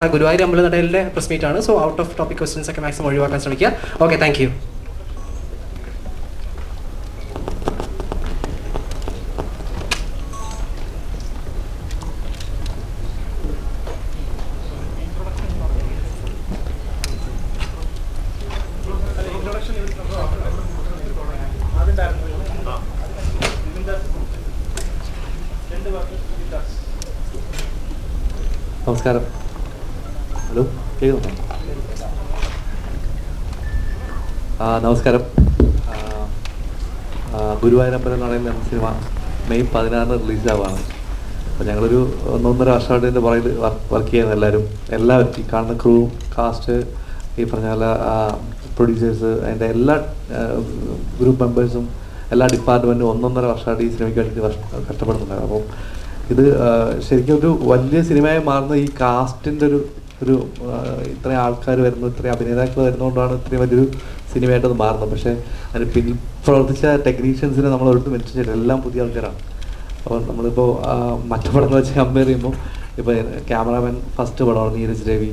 Guruvayur അമ്പലനടയിലെ press meet ആണ്. So out of topic questions ഒക്കെ maximum ഒഴിവാക്കാൻ ശ്രമിക്കുക. Okay, thank you. നമസ്കാരം. ഹലോ, കേൾക്കുന്നുണ്ടോ? നമസ്കാരം. ഗുരുവായൂർ അമ്പലനടയിൽ എന്ന സിനിമ മെയ് 16 റിലീസാവാണ്. അപ്പോൾ ഞങ്ങളൊരു 1.5 വർഷമായിട്ട് ഇതിൻ്റെ പുറകിൽ വർക്ക് ചെയ്യുന്ന എല്ലാവരും ഈ കാണുന്ന ക്രൂ, കാസ്റ്റ്, ഈ പറഞ്ഞ പോലെ പ്രൊഡ്യൂസേഴ്സ്, അതിൻ്റെ എല്ലാ ഗ്രൂപ്പ് മെമ്പേഴ്സും എല്ലാ ഡിപ്പാർട്ട്മെൻറ്റും 1.5 വർഷമായിട്ട് ഈ സിനിമയ്ക്ക് വേണ്ടി കഷ്ടപ്പെടുന്നുണ്ടായിരുന്നു. അപ്പം ഇത് ശരിക്കും ഒരു വലിയ സിനിമയായി മാറുന്ന ഈ കാസ്റ്റിൻ്റെ ഒരു ഇത്രയും ആൾക്കാർ വരുന്നു, ഇത്രയും അഭിനേതാക്കൾ വരുന്നതുകൊണ്ടാണ് ഇത്രയും വലിയൊരു സിനിമയായിട്ടത് മാറുന്നത്. പക്ഷേ അതിന് പിന്നിൽ പ്രവർത്തിച്ച ടെക്നീഷ്യൻസിനെ നമ്മൾ ഒരിടത്ത് മെൻഷൻ ചെയ്തിട്ട് എല്ലാം പുതിയ ആൾക്കാരാണ്. അപ്പോൾ നമ്മളിപ്പോൾ മറ്റു പടങ്ങൾ വെച്ച് കമ്പയർ ചെയ്യുമ്പോൾ ഇപ്പോൾ ക്യാമറാമാൻ ഫസ്റ്റ് പടമാണ് നീരജ് രവി,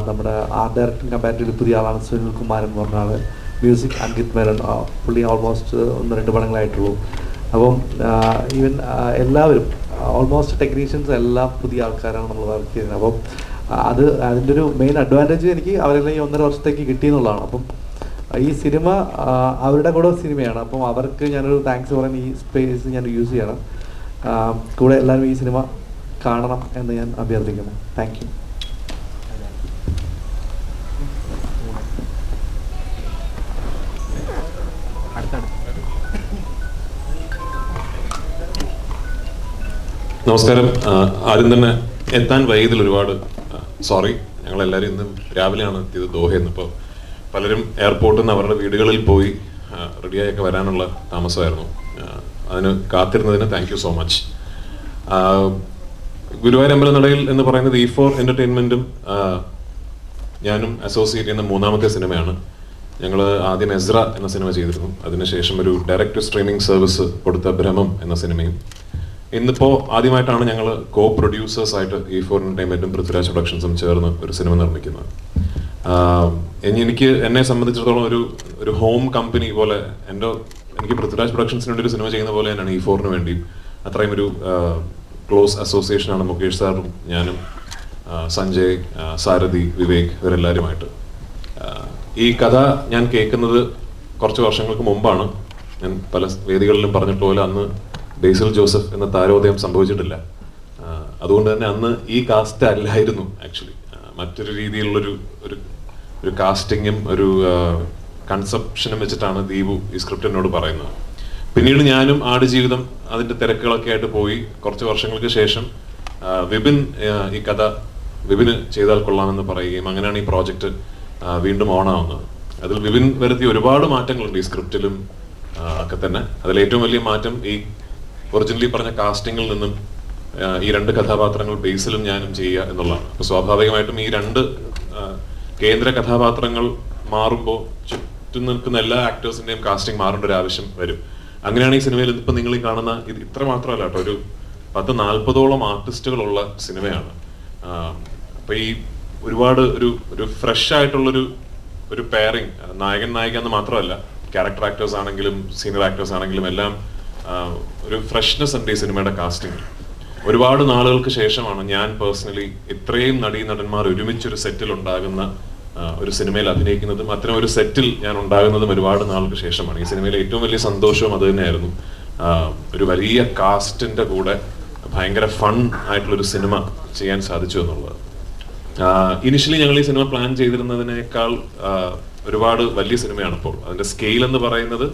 നമ്മുടെ ആർട്ട് ഡയറക്ടർ കമ്പാരിറ്റീവ്ലി പുതിയ ആളാണ് സുനിൽ കുമാരൻ എന്ന് പറഞ്ഞ ആൾ, മ്യൂസിക് അങ്കിത് മേനോൻ, പുള്ളി ഓൾമോസ്റ്റ് 1-2 പടങ്ങളായിട്ടുള്ളൂ. അപ്പം ഈവൻ എല്ലാവരും ഓൾമോസ്റ്റ് ടെക്നീഷ്യൻസ് എല്ലാം പുതിയ ആൾക്കാരാണ് നമ്മൾ വർക്ക് ചെയ്യുന്നത്. അപ്പം അതിൻ്റെ ഒരു മെയിൻ അഡ്വാൻറ്റേജ് എനിക്ക് അവരെല്ലാം ഈ 1.5 വർഷത്തേക്ക് കിട്ടിയെന്നുള്ളതാണ്. അപ്പം ഈ സിനിമ അവരുടെ കൂടെ സിനിമയാണ്. അപ്പം അവർക്ക് ഞാനൊരു താങ്ക്സ് പറയാൻ ഈ സ്പേസ് ഞാൻ യൂസ് ചെയ്യണം. കൂടെ എല്ലാവരും ഈ സിനിമ കാണണം എന്ന് ഞാൻ അഭ്യർത്ഥിക്കുന്നു. Thank you. നമസ്കാരം. ആദ്യം തന്നെ എത്താൻ വൈകിയതിൽ ഒരുപാട് സോറി. ഞങ്ങളെല്ലാവരും ഇന്നും രാവിലെയാണ് എത്തിയത് ദോഹയിൽ നിന്ന്. ഇപ്പോൾ പലരും എയർപോർട്ടിൽ നിന്ന് അവരുടെ വീടുകളിൽ പോയി റെഡിയായൊക്കെ വരാനുള്ള താമസമായിരുന്നു. അതിന് കാത്തിരുന്നതിന് thank you so much. Guruvayur അമ്പലനടയിൽ എന്ന് പറയുന്നത് E4 എൻ്റർടൈൻമെൻറ്റും ഞാനും അസോസിയേറ്റ് ചെയ്യുന്ന 3ാമത്തെ സിനിമയാണ്. ഞങ്ങൾ ആദ്യം എസ്ര എന്ന സിനിമ ചെയ്തിരുന്നു. അതിനുശേഷം ഒരു ഡയറക്റ്റ് സ്ട്രീമിംഗ് സർവീസ് കൊടുത്ത ഭ്രമം എന്ന സിനിമയും. ഇന്നിപ്പോൾ ആദ്യമായിട്ടാണ് ഞങ്ങൾ കോ പ്രൊഡ്യൂസേഴ്സായിട്ട് E4 എൻ്റർടൈൻമെൻറ്റും പൃഥ്വിരാജ് പ്രൊഡക്ഷൻസും ചേർന്ന് ഒരു സിനിമ നിർമ്മിക്കുന്നത്. എന്നെ സംബന്ധിച്ചിടത്തോളം ഒരു ഹോം കമ്പനി പോലെ എനിക്ക് പൃഥ്വിരാജ് പ്രൊഡക്ഷൻസിന് വേണ്ടി ഒരു സിനിമ ചെയ്യുന്ന പോലെ തന്നെയാണ് E4 വേണ്ടിയും. അത്രയും ഒരു ക്ലോസ് അസോസിയേഷനാണ് മുകേഷ് സാറും ഞാനും, സഞ്ജയ്, സാരഥി, വിവേക്, ഇവരെല്ലാവരുമായിട്ട്. ഈ കഥ ഞാൻ കേൾക്കുന്നത് കുറച്ച് വർഷങ്ങൾക്ക് മുമ്പാണ്. ഞാൻ പല വേദികളിലും പറഞ്ഞിട്ടുപോലെ അന്ന് ബേസിൽ ജോസഫ് എന്ന താരോദയം സംഭവിച്ചിട്ടില്ല. അതുകൊണ്ട് തന്നെ അന്ന് ഈ കാസ്റ്റ് അല്ലായിരുന്നു ആക്ച്വലി. മറ്റൊരു രീതിയിലുള്ളൊരു ഒരു കാസ്റ്റിങ്ങും ഒരു കൺസെപ്ഷനും വെച്ചിട്ടാണ് ദീപു ഈ സ്ക്രിപ്റ്റ് എന്നോട് പറയുന്നത്. പിന്നീട് ഞാനും ആടുജീവിതം അതിൻ്റെ തിരക്കുകളൊക്കെ ആയിട്ട് പോയി. കുറച്ച് വർഷങ്ങൾക്ക് ശേഷം വിപിൻ ഈ കഥ വിപിന് ചെയ്താൽ കൊള്ളാമെന്ന് പറയുകയും അങ്ങനെയാണ് ഈ പ്രോജക്റ്റ് വീണ്ടും ഓണാവുന്നത്. അതിൽ വിപിൻ വരുത്തിയ ഒരുപാട് മാറ്റങ്ങളുണ്ട് ഈ സ്ക്രിപ്റ്റിലും ഒക്കെ തന്നെ. അതിലേറ്റവും വലിയ മാറ്റം ഈ ഒറിജിനലി പറഞ്ഞ കാസ്റ്റിങ്ങിൽ നിന്നും ഈ 2 കഥാപാത്രങ്ങൾ ബേസിലും ഞാനും ചെയ്യുക എന്നുള്ളതാണ്. അപ്പോൾ സ്വാഭാവികമായിട്ടും ഈ 2 കേന്ദ്ര കഥാപാത്രങ്ങൾ മാറുമ്പോൾ ചുറ്റും നിൽക്കുന്ന എല്ലാ ആക്ടേഴ്സിൻ്റെയും കാസ്റ്റിംഗ് മാറേണ്ട ഒരു ആവശ്യം വരും. അങ്ങനെയാണ് ഈ സിനിമയിൽ ഇപ്പം നിങ്ങൾ ഈ കാണുന്ന ഇത് ഇത്ര മാത്രമല്ല കേട്ടോ, ഒരു 10-40ഓളം ആർട്ടിസ്റ്റുകളുള്ള സിനിമയാണ്. അപ്പോൾ ഈ ഒരുപാട് ഒരു ഫ്രഷ് ആയിട്ടുള്ളൊരു പെയറിങ്, നായകൻ നായിക എന്ന് മാത്രമല്ല, ക്യാരക്ടർ ആക്ടേഴ്സ് ആണെങ്കിലും സീനിയർ ആക്ടേഴ്സ് ആണെങ്കിലും എല്ലാം ഒരു ഫ്രഷ്നെസ് ഉണ്ട് ഈ സിനിമയുടെ കാസ്റ്റിംഗ്. ഒരുപാട് നാളുകൾക്ക് ശേഷമാണ് ഞാൻ പേഴ്സണലി ഇത്രയും നടന്മാർ ഒരുമിച്ചൊരു സെറ്റിൽ ഉണ്ടാകുന്ന ഒരു സിനിമയിൽ അഭിനയിക്കുന്നതും അത്തരം ഒരു സെറ്റിൽ ഞാൻ ഉണ്ടാകുന്നതും ഒരുപാട് നാൾക്ക് ശേഷമാണ്. ഈ സിനിമയിലെ ഏറ്റവും വലിയ സന്തോഷവും അത് തന്നെയായിരുന്നു. ഒരു വലിയ കാസ്റ്റിന്റെ കൂടെ ഭയങ്കര ഫൺ ആയിട്ടുള്ളൊരു സിനിമ ചെയ്യാൻ സാധിച്ചു എന്നുള്ളത്. ഇനിഷ്യലി ഞങ്ങൾ ഈ സിനിമ പ്ലാൻ ചെയ്തിരുന്നതിനേക്കാൾ ഒരുപാട് വലിയ സിനിമയാണ് ഇപ്പോൾ. അതിന്റെ സ്കെയിൽ എന്ന് പറയുന്നത്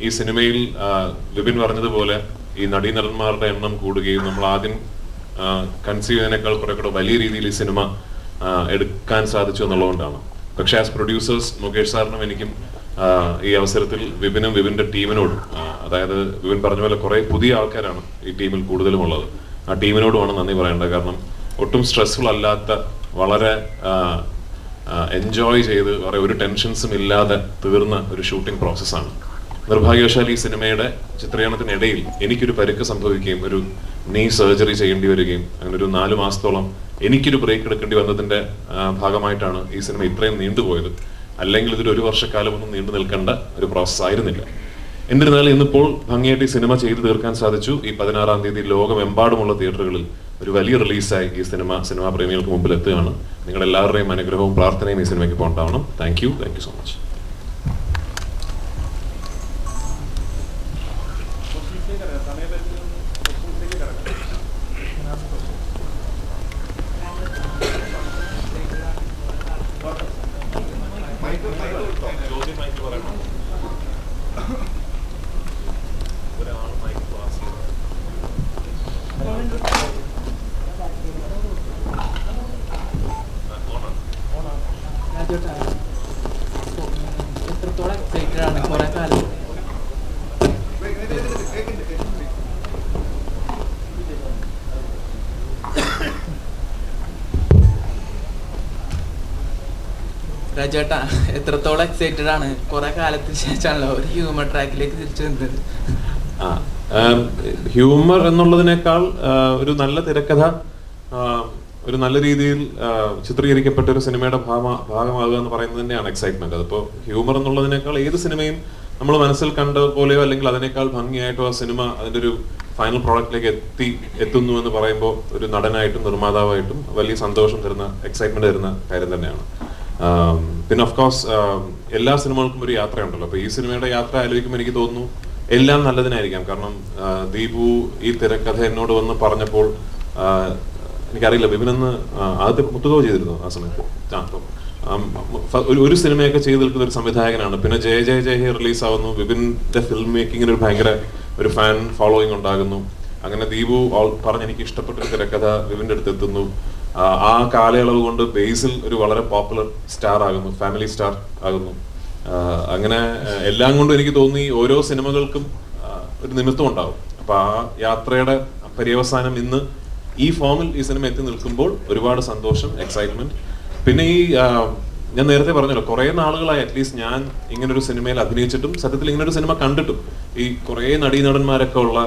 ഈ സിനിമയിൽ വിപിൻ പറഞ്ഞതുപോലെ ഈ നടന്മാരുടെ എണ്ണം കൂടുകയും നമ്മൾ ആദ്യം കൺസീവ് ചെയ്തതിനേക്കാൾ കുറെ കൂടെ വലിയ രീതിയിൽ ഈ സിനിമ എടുക്കാൻ സാധിച്ചു എന്നുള്ളതുകൊണ്ടാണ്. പക്ഷെ ആസ് പ്രൊഡ്യൂസേഴ്സ് മുകേഷ് സാറിനും എനിക്കും ഈ അവസരത്തിൽ വിപിന്റെ ടീമിനോടും, അതായത് വിപിൻ പറഞ്ഞ പോലെ കുറെ പുതിയ ആൾക്കാരാണ് ഈ ടീമിൽ കൂടുതലും ഉള്ളത്, ആ ടീമിനോടുമാണ് നന്ദി പറയേണ്ടത്. കാരണം ഒട്ടും സ്ട്രെസ്ഫുൾ അല്ലാത്ത, വളരെ എൻജോയ് ചെയ്ത് ഒരു ടെൻഷൻസും ഇല്ലാതെ തീർന്ന ഒരു ഷൂട്ടിംഗ് പ്രോസസ്സാണ്. നിർഭാഗ്യവശാൽ ഈ സിനിമയുടെ ചിത്രീകരണത്തിനിടയിൽ എനിക്കൊരു പരിക്ക് സംഭവിക്കുകയും ഒരു നീ സർജറി ചെയ്യേണ്ടി വരികയും അങ്ങനെ ഒരു 4 മാസത്തോളം എനിക്കൊരു ബ്രേക്ക് എടുക്കേണ്ടി വന്നതിൻ്റെ ഭാഗമായിട്ടാണ് ഈ സിനിമ ഇത്രയും നീണ്ടുപോയത്. അല്ലെങ്കിൽ ഇതൊരു 1 വർഷക്കാലമൊന്നും നീണ്ടു നിൽക്കേണ്ട ഒരു പ്രോസസ്സ് ആയിരുന്നില്ല. എന്നിരുന്നാലും ഇന്നിപ്പോൾ ഭംഗിയായിട്ട് ഈ സിനിമ ചെയ്തു തീർക്കാൻ സാധിച്ചു. ഈ 16-ാം തീയതി ലോകമെമ്പാടുമുള്ള തിയേറ്ററുകളിൽ ഒരു വലിയ റിലീസായി ഈ സിനിമാ പ്രേമികൾക്ക് മുമ്പിൽ എത്തുകയാണ്. നിങ്ങളെല്ലാവരുടെയും അനുഗ്രഹവും പ്രാർത്ഥനയും ഈ സിനിമയ്ക്ക് പോകണ്ടാവണം. Thank you so much. എത്രത്തോളം എക്സൈറ്റഡ് ആണ് കുറെ കാലം രാജേട്ടാ, എത്രത്തോളം എക്സൈറ്റഡ് ആണ്? കുറെ കാലത്തിന് ശേഷമാണല്ലോ ഒരു ഹ്യൂമർ ട്രാക്കിലേക്ക് തിരിച്ചു വന്നത്. ഹ്യൂമർ എന്നുള്ളതിനേക്കാൾ ഒരു നല്ല തിരക്കഥ, ഒരു നല്ല രീതിയിൽ ചിത്രീകരിക്കപ്പെട്ട ഒരു സിനിമയുടെ ഭാഗമാകുക എന്ന് പറയുന്നത് തന്നെയാണ് എക്സൈറ്റ്മെന്റ്. അതിപ്പോൾ ഹ്യൂമർ എന്നുള്ളതിനേക്കാൾ ഏത് സിനിമയും നമ്മൾ മനസ്സിൽ കണ്ട പോലെയോ അല്ലെങ്കിൽ അതിനേക്കാൾ ഭംഗിയായിട്ടോ ആ സിനിമ അതിൻ്റെ ഒരു ഫൈനൽ പ്രോഡക്റ്റിലേക്ക് എത്തുന്നു എന്ന് പറയുമ്പോൾ ഒരു നടനായിട്ടും നിർമ്മാതാവായിട്ടും വലിയ സന്തോഷം തരുന്ന, എക്സൈറ്റ്മെന്റ് തരുന്ന കാര്യം തന്നെയാണ്. പിന്നെ ഓഫ് കോഴ്സ് എല്ലാ സിനിമകൾക്കും ഒരു യാത്രയുണ്ടല്ലോ. അപ്പോൾ ഈ സിനിമയുടെ യാത്ര ആലോചിക്കുമ്പോൾ എനിക്ക് തോന്നുന്നു എല്ലാം നല്ലതിനായിരിക്കാം. കാരണം ദീപു ഈ തിരക്കഥ എന്നോട് വന്ന് പറഞ്ഞപ്പോൾ എനിക്കറിയില്ല, വിപിനെന്ന് ആദ്യത്തെ മുത്തുകോ ചെയ്തിരുന്നു ആ സമയത്ത്. ഒരു സിനിമയൊക്കെ ചെയ്ത് നിൽക്കുന്ന ഒരു സംവിധായകനാണ്. പിന്നെ ജയ ജയ ജയ ഹേ റിലീസാവുന്നു. വിപിന്റെ ഫിലിം മേക്കിങ്ങിന് ഒരു ഭയങ്കര ഒരു ഫാൻ ഫോളോയിങ് ഉണ്ടാകുന്നു. അങ്ങനെ ദീപു പറഞ്ഞ് എനിക്ക് ഇഷ്ടപ്പെട്ട ഒരു തിരക്കഥ വിപിന്റെ അടുത്ത് എത്തുന്നു. ആ കാലയളവ് കൊണ്ട് ബേസിൽ ഒരു വളരെ പോപ്പുലർ സ്റ്റാർ ആകുന്നു, ഫാമിലി സ്റ്റാർ ആകുന്നു. അങ്ങനെ എല്ലാം കൊണ്ടും എനിക്ക് തോന്നി ഓരോ സിനിമകൾക്കും ഒരു നിമിത്തം ഉണ്ടാവും. അപ്പൊ ആ യാത്രയുടെ പര്യവസാനം ഇന്ന് ഈ ഫോമിൽ ഈ സിനിമ എത്തി നിൽക്കുമ്പോൾ ഒരുപാട് സന്തോഷം, എക്സൈറ്റ്മെന്റ്. പിന്നെ ഈ ഞാൻ നേരത്തെ പറഞ്ഞല്ലോ, കുറെ നാളുകളായി അറ്റ്ലീസ്റ്റ് ഞാൻ ഇങ്ങനൊരു സിനിമയിൽ അഭിനയിച്ചിട്ടും സത്യത്തിൽ ഇങ്ങനൊരു സിനിമ കണ്ടിട്ടും ഈ കുറെ നടീനടന്മാരൊക്കെ ഉള്ള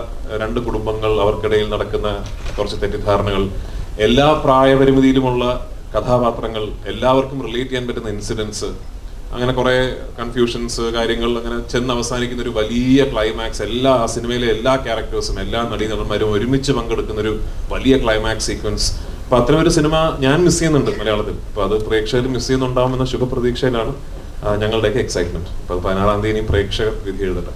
2 കുടുംബങ്ങൾ, അവർക്കിടയിൽ നടക്കുന്ന കുറച്ച് തെറ്റിദ്ധാരണകൾ, എല്ലാ പ്രായപരിമിതിയിലുമുള്ള കഥാപാത്രങ്ങൾ, എല്ലാവർക്കും റിലേറ്റ് ചെയ്യാൻ പറ്റുന്ന ഇൻസിഡൻസ്, അങ്ങനെ കുറെ കൺഫ്യൂഷൻസ്, കാര്യങ്ങൾ അങ്ങനെ ചെന്ന് അവസാനിക്കുന്ന ഒരു വലിയ ക്ലൈമാക്സ്, എല്ലാ സിനിമയിലെ എല്ലാ ക്യാരക്ടേഴ്സും എല്ലാ നടീനടന്മാരും ഒരുമിച്ച് പങ്കെടുക്കുന്ന ഒരു വലിയ ക്ലൈമാക്സ് സീക്വൻസ്. അപ്പൊ അത്തരം ഒരു സിനിമ ഞാൻ മിസ് ചെയ്യുന്നുണ്ട് മലയാളത്തിൽ. അപ്പൊ അത് പ്രേക്ഷകർ മിസ് ചെയ്യുന്നുണ്ടാവുമെന്ന ശുഭപ്രതീക്ഷയിലാണ് ഞങ്ങളുടെയൊക്കെ എക്സൈറ്റ്മെന്റ്. അപ്പൊ 16-ാം തീയതി പ്രേക്ഷകർ വിധി എഴുതട്ടെ.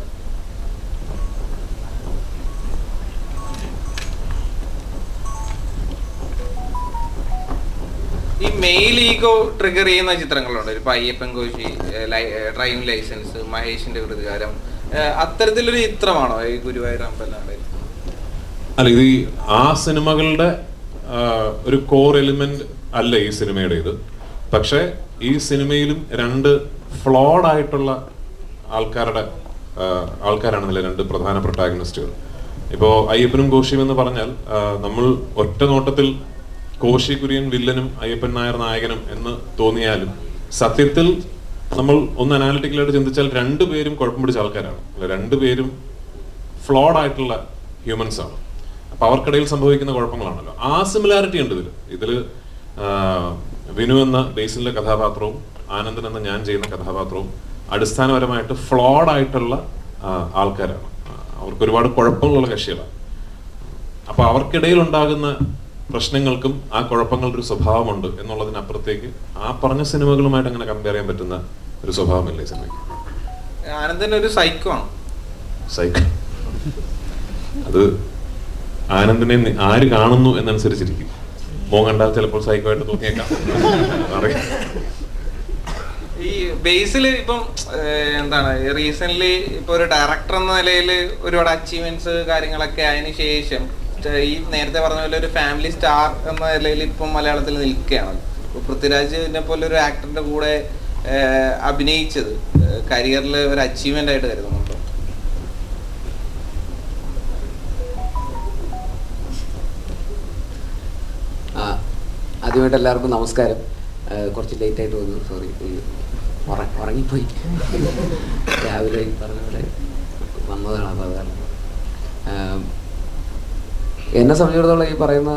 ഈ മെയിൽ ഈഗോ ട്രിഗർ ചെയ്യുന്ന ചിത്രങ്ങളുണ്ട്. ഇപ്പൊ അയ്യപ്പൻ കോശി, ഡ്രൈവിംഗ് ലൈസൻസ്, മഹേഷിന്റെ പ്രതികാരം, അത്തരത്തിലൊരു ചിത്രമാണോ ഈ ഗുരുവായൂർ അമ്പലനാട്? അല്ല, ഇത് ആ സിനിമകളുടെ ഒരു കോർ എലിമെന്റ് അല്ല ഈ സിനിമയുടെ ഇത്. പക്ഷെ ഈ സിനിമയിലും 2 ഫ്ലോഡ് ആയിട്ടുള്ള ആൾക്കാരാണ് 2 പ്രധാന പ്രൊട്ടാഗണിസ്റ്റുകൾ. ഇപ്പോ അയ്യപ്പനും കോശിയും എന്ന് പറഞ്ഞാൽ നമ്മൾ ഒറ്റ നോട്ടത്തിൽ കോശി കുര്യൻ വില്ലനും അയ്യപ്പൻ നായർ നായകനും എന്ന് തോന്നിയാലും സത്യത്തിൽ നമ്മൾ ഒന്ന് അനാലിറ്റിക്കലായിട്ട് ചിന്തിച്ചാൽ 2 പേരും കുഴപ്പം പിടിച്ച ആൾക്കാരാണ്. 2 പേരും ഫ്ലോഡ് ആയിട്ടുള്ള ഹ്യൂമൻസ് ആണ്. അപ്പൊ അവർക്കിടയിൽ സംഭവിക്കുന്ന കുഴപ്പങ്ങളാണല്ലോ. ആ സിമിലാരിറ്റി ഉണ്ട് ഇതില് വിനു എന്ന ബേസിലെ കഥാപാത്രവും ആനന്ദൻ എന്ന ഞാൻ ചെയ്യുന്ന കഥാപാത്രവും അടിസ്ഥാനപരമായിട്ട് ഫ്ലോഡ് ആയിട്ടുള്ള ആൾക്കാരാണ്. അവർക്ക് ഒരുപാട് കുഴപ്പങ്ങളുള്ള കക്ഷികളാണ്. അപ്പൊ അവർക്കിടയിൽ ഉണ്ടാകുന്ന പ്രശ്നങ്ങൾക്കും ആ കുഴപ്പങ്ങളുടെ ഒരു സ്വഭാവമുണ്ട് എന്നുള്ളതിനപ്പുറത്തേക്ക് ആ പറഞ്ഞ സിനിമകളുമായിട്ട് അങ്ങനെ കമ്പയർ ചെയ്യാൻ പറ്റുന്ന ഒരു സ്വഭാവമല്ലേ ഈ സിനിമയ്ക്ക്. ആനന്ദൻ ഒരു സൈക്കോ ആണ്. സൈക്കോ അത് ആനന്ദിനെ ആര് കാണുന്നു എന്നനുസരിച്ചിരിക്കും. മോൻ കണ്ടാൽ ചിലപ്പോൾ സൈക്കോ ആയിട്ട് തോന്നിയേക്കാം. ഈ ബേസിൽ ഇപ്പം എന്താണ് റീസെന്റ് ഇപ്പൊ ഒരു ഡയറക്ടർ എന്ന നിലയിൽ ഒരുപാട് അച്ചീവ്മെന്റ്സ് കാര്യങ്ങളൊക്കെ അതിന് ശേഷം ഈ നേരത്തെ പറഞ്ഞ പോലെ ഒരു ഫാമിലി സ്റ്റാർ എന്ന നിലയിൽ ഇപ്പം മലയാളത്തിൽ നിൽക്കുകയാണ്. പൃഥ്വിരാജിനെ പോലെ ഒരു ആക്ടറിന്റെ കൂടെ അഭിനയിച്ചത് കരിയറിൽ ഒരു അച്ചീവ്മെന്റ് ആയിട്ട് കരുതുന്നുണ്ടോ? ആദ്യമായിട്ട് എല്ലാവർക്കും നമസ്കാരം. കുറച്ച് ലേറ്റ് ആയിട്ട് വന്നു, സോറി. ഉറങ്ങിപ്പോയി. രാവിലെ പറഞ്ഞ പോലെ വന്നതാണ്. അപ്പോൾ അതാണ് എന്നെ സംബന്ധിച്ചിടത്തോളം ഈ പറയുന്ന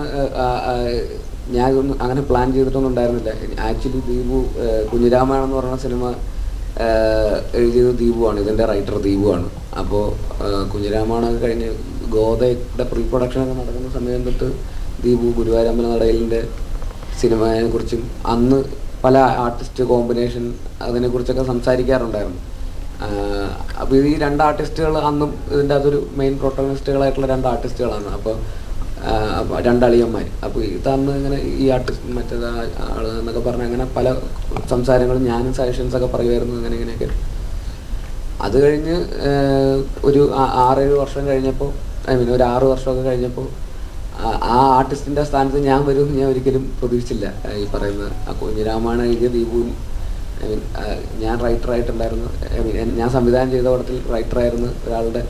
ഞാൻ ഇതൊന്നും അങ്ങനെ പ്ലാൻ ചെയ്തിട്ടൊന്നും ഉണ്ടായിരുന്നില്ല. ആക്ച്വലി ദീപു കുഞ്ഞിരാമായണം എന്ന് പറയുന്ന സിനിമ എഴുതിയത് ദീപുവാണ്, ഇതിൻ്റെ റൈറ്റർ ദീപുവാണ്. അപ്പോൾ കുഞ്ഞിരാമായണമൊക്കെ കഴിഞ്ഞ് ഗോദയുടെ പ്രീ പ്രൊഡക്ഷനൊക്കെ നടക്കുന്ന സമയം തൊട്ട് ദീപു ഗുരുവായൂരമ്പല നടയിലിൻ്റെ സിനിമയെക്കുറിച്ചും അന്ന് പല ആർട്ടിസ്റ്റ് കോമ്പിനേഷൻ അതിനെക്കുറിച്ചൊക്കെ സംസാരിക്കാറുണ്ടായിരുന്നു. അപ്പോൾ ഈ 2 ആർട്ടിസ്റ്റുകൾ അന്നും ഇതിൻ്റെ അതൊരു മെയിൻ പ്രൊട്ടഗണിസ്റ്റുകളായിട്ടുള്ള 2 ആർട്ടിസ്റ്റുകളാണ്. അപ്പോൾ 2 അളിയന്മാർ. അപ്പോൾ ഇതന്ന് ഇങ്ങനെ ഈ ആർട്ടിസ്റ്റ് മറ്റേത് ആള് എന്നൊക്കെ പറഞ്ഞ് അങ്ങനെ പല സംസാരങ്ങളും ഞാനും സജഷൻസൊക്കെ പറയുമായിരുന്നു. ഇങ്ങനെയൊക്കെ അത് കഴിഞ്ഞ് ഒരു 6-7 വർഷം കഴിഞ്ഞപ്പോൾ, ഒരു 6 വർഷമൊക്കെ കഴിഞ്ഞപ്പോൾ ആ ആർട്ടിസ്റ്റിൻ്റെ സ്ഥാനത്ത് ഞാൻ വരുമെന്ന് ഞാൻ ഒരിക്കലും പ്രതീക്ഷിച്ചില്ല. ഈ പറയുന്ന കുഞ്ഞിരാമായണം എഴുതിയ ദീപുവിൻ ഞാൻ റൈറ്ററായിട്ടുണ്ടായിരുന്നു. ഞാൻ സംവിധാനം ചെയ്ത പടത്തിൽ റൈറ്ററായിരുന്ന ഒരാളുടെ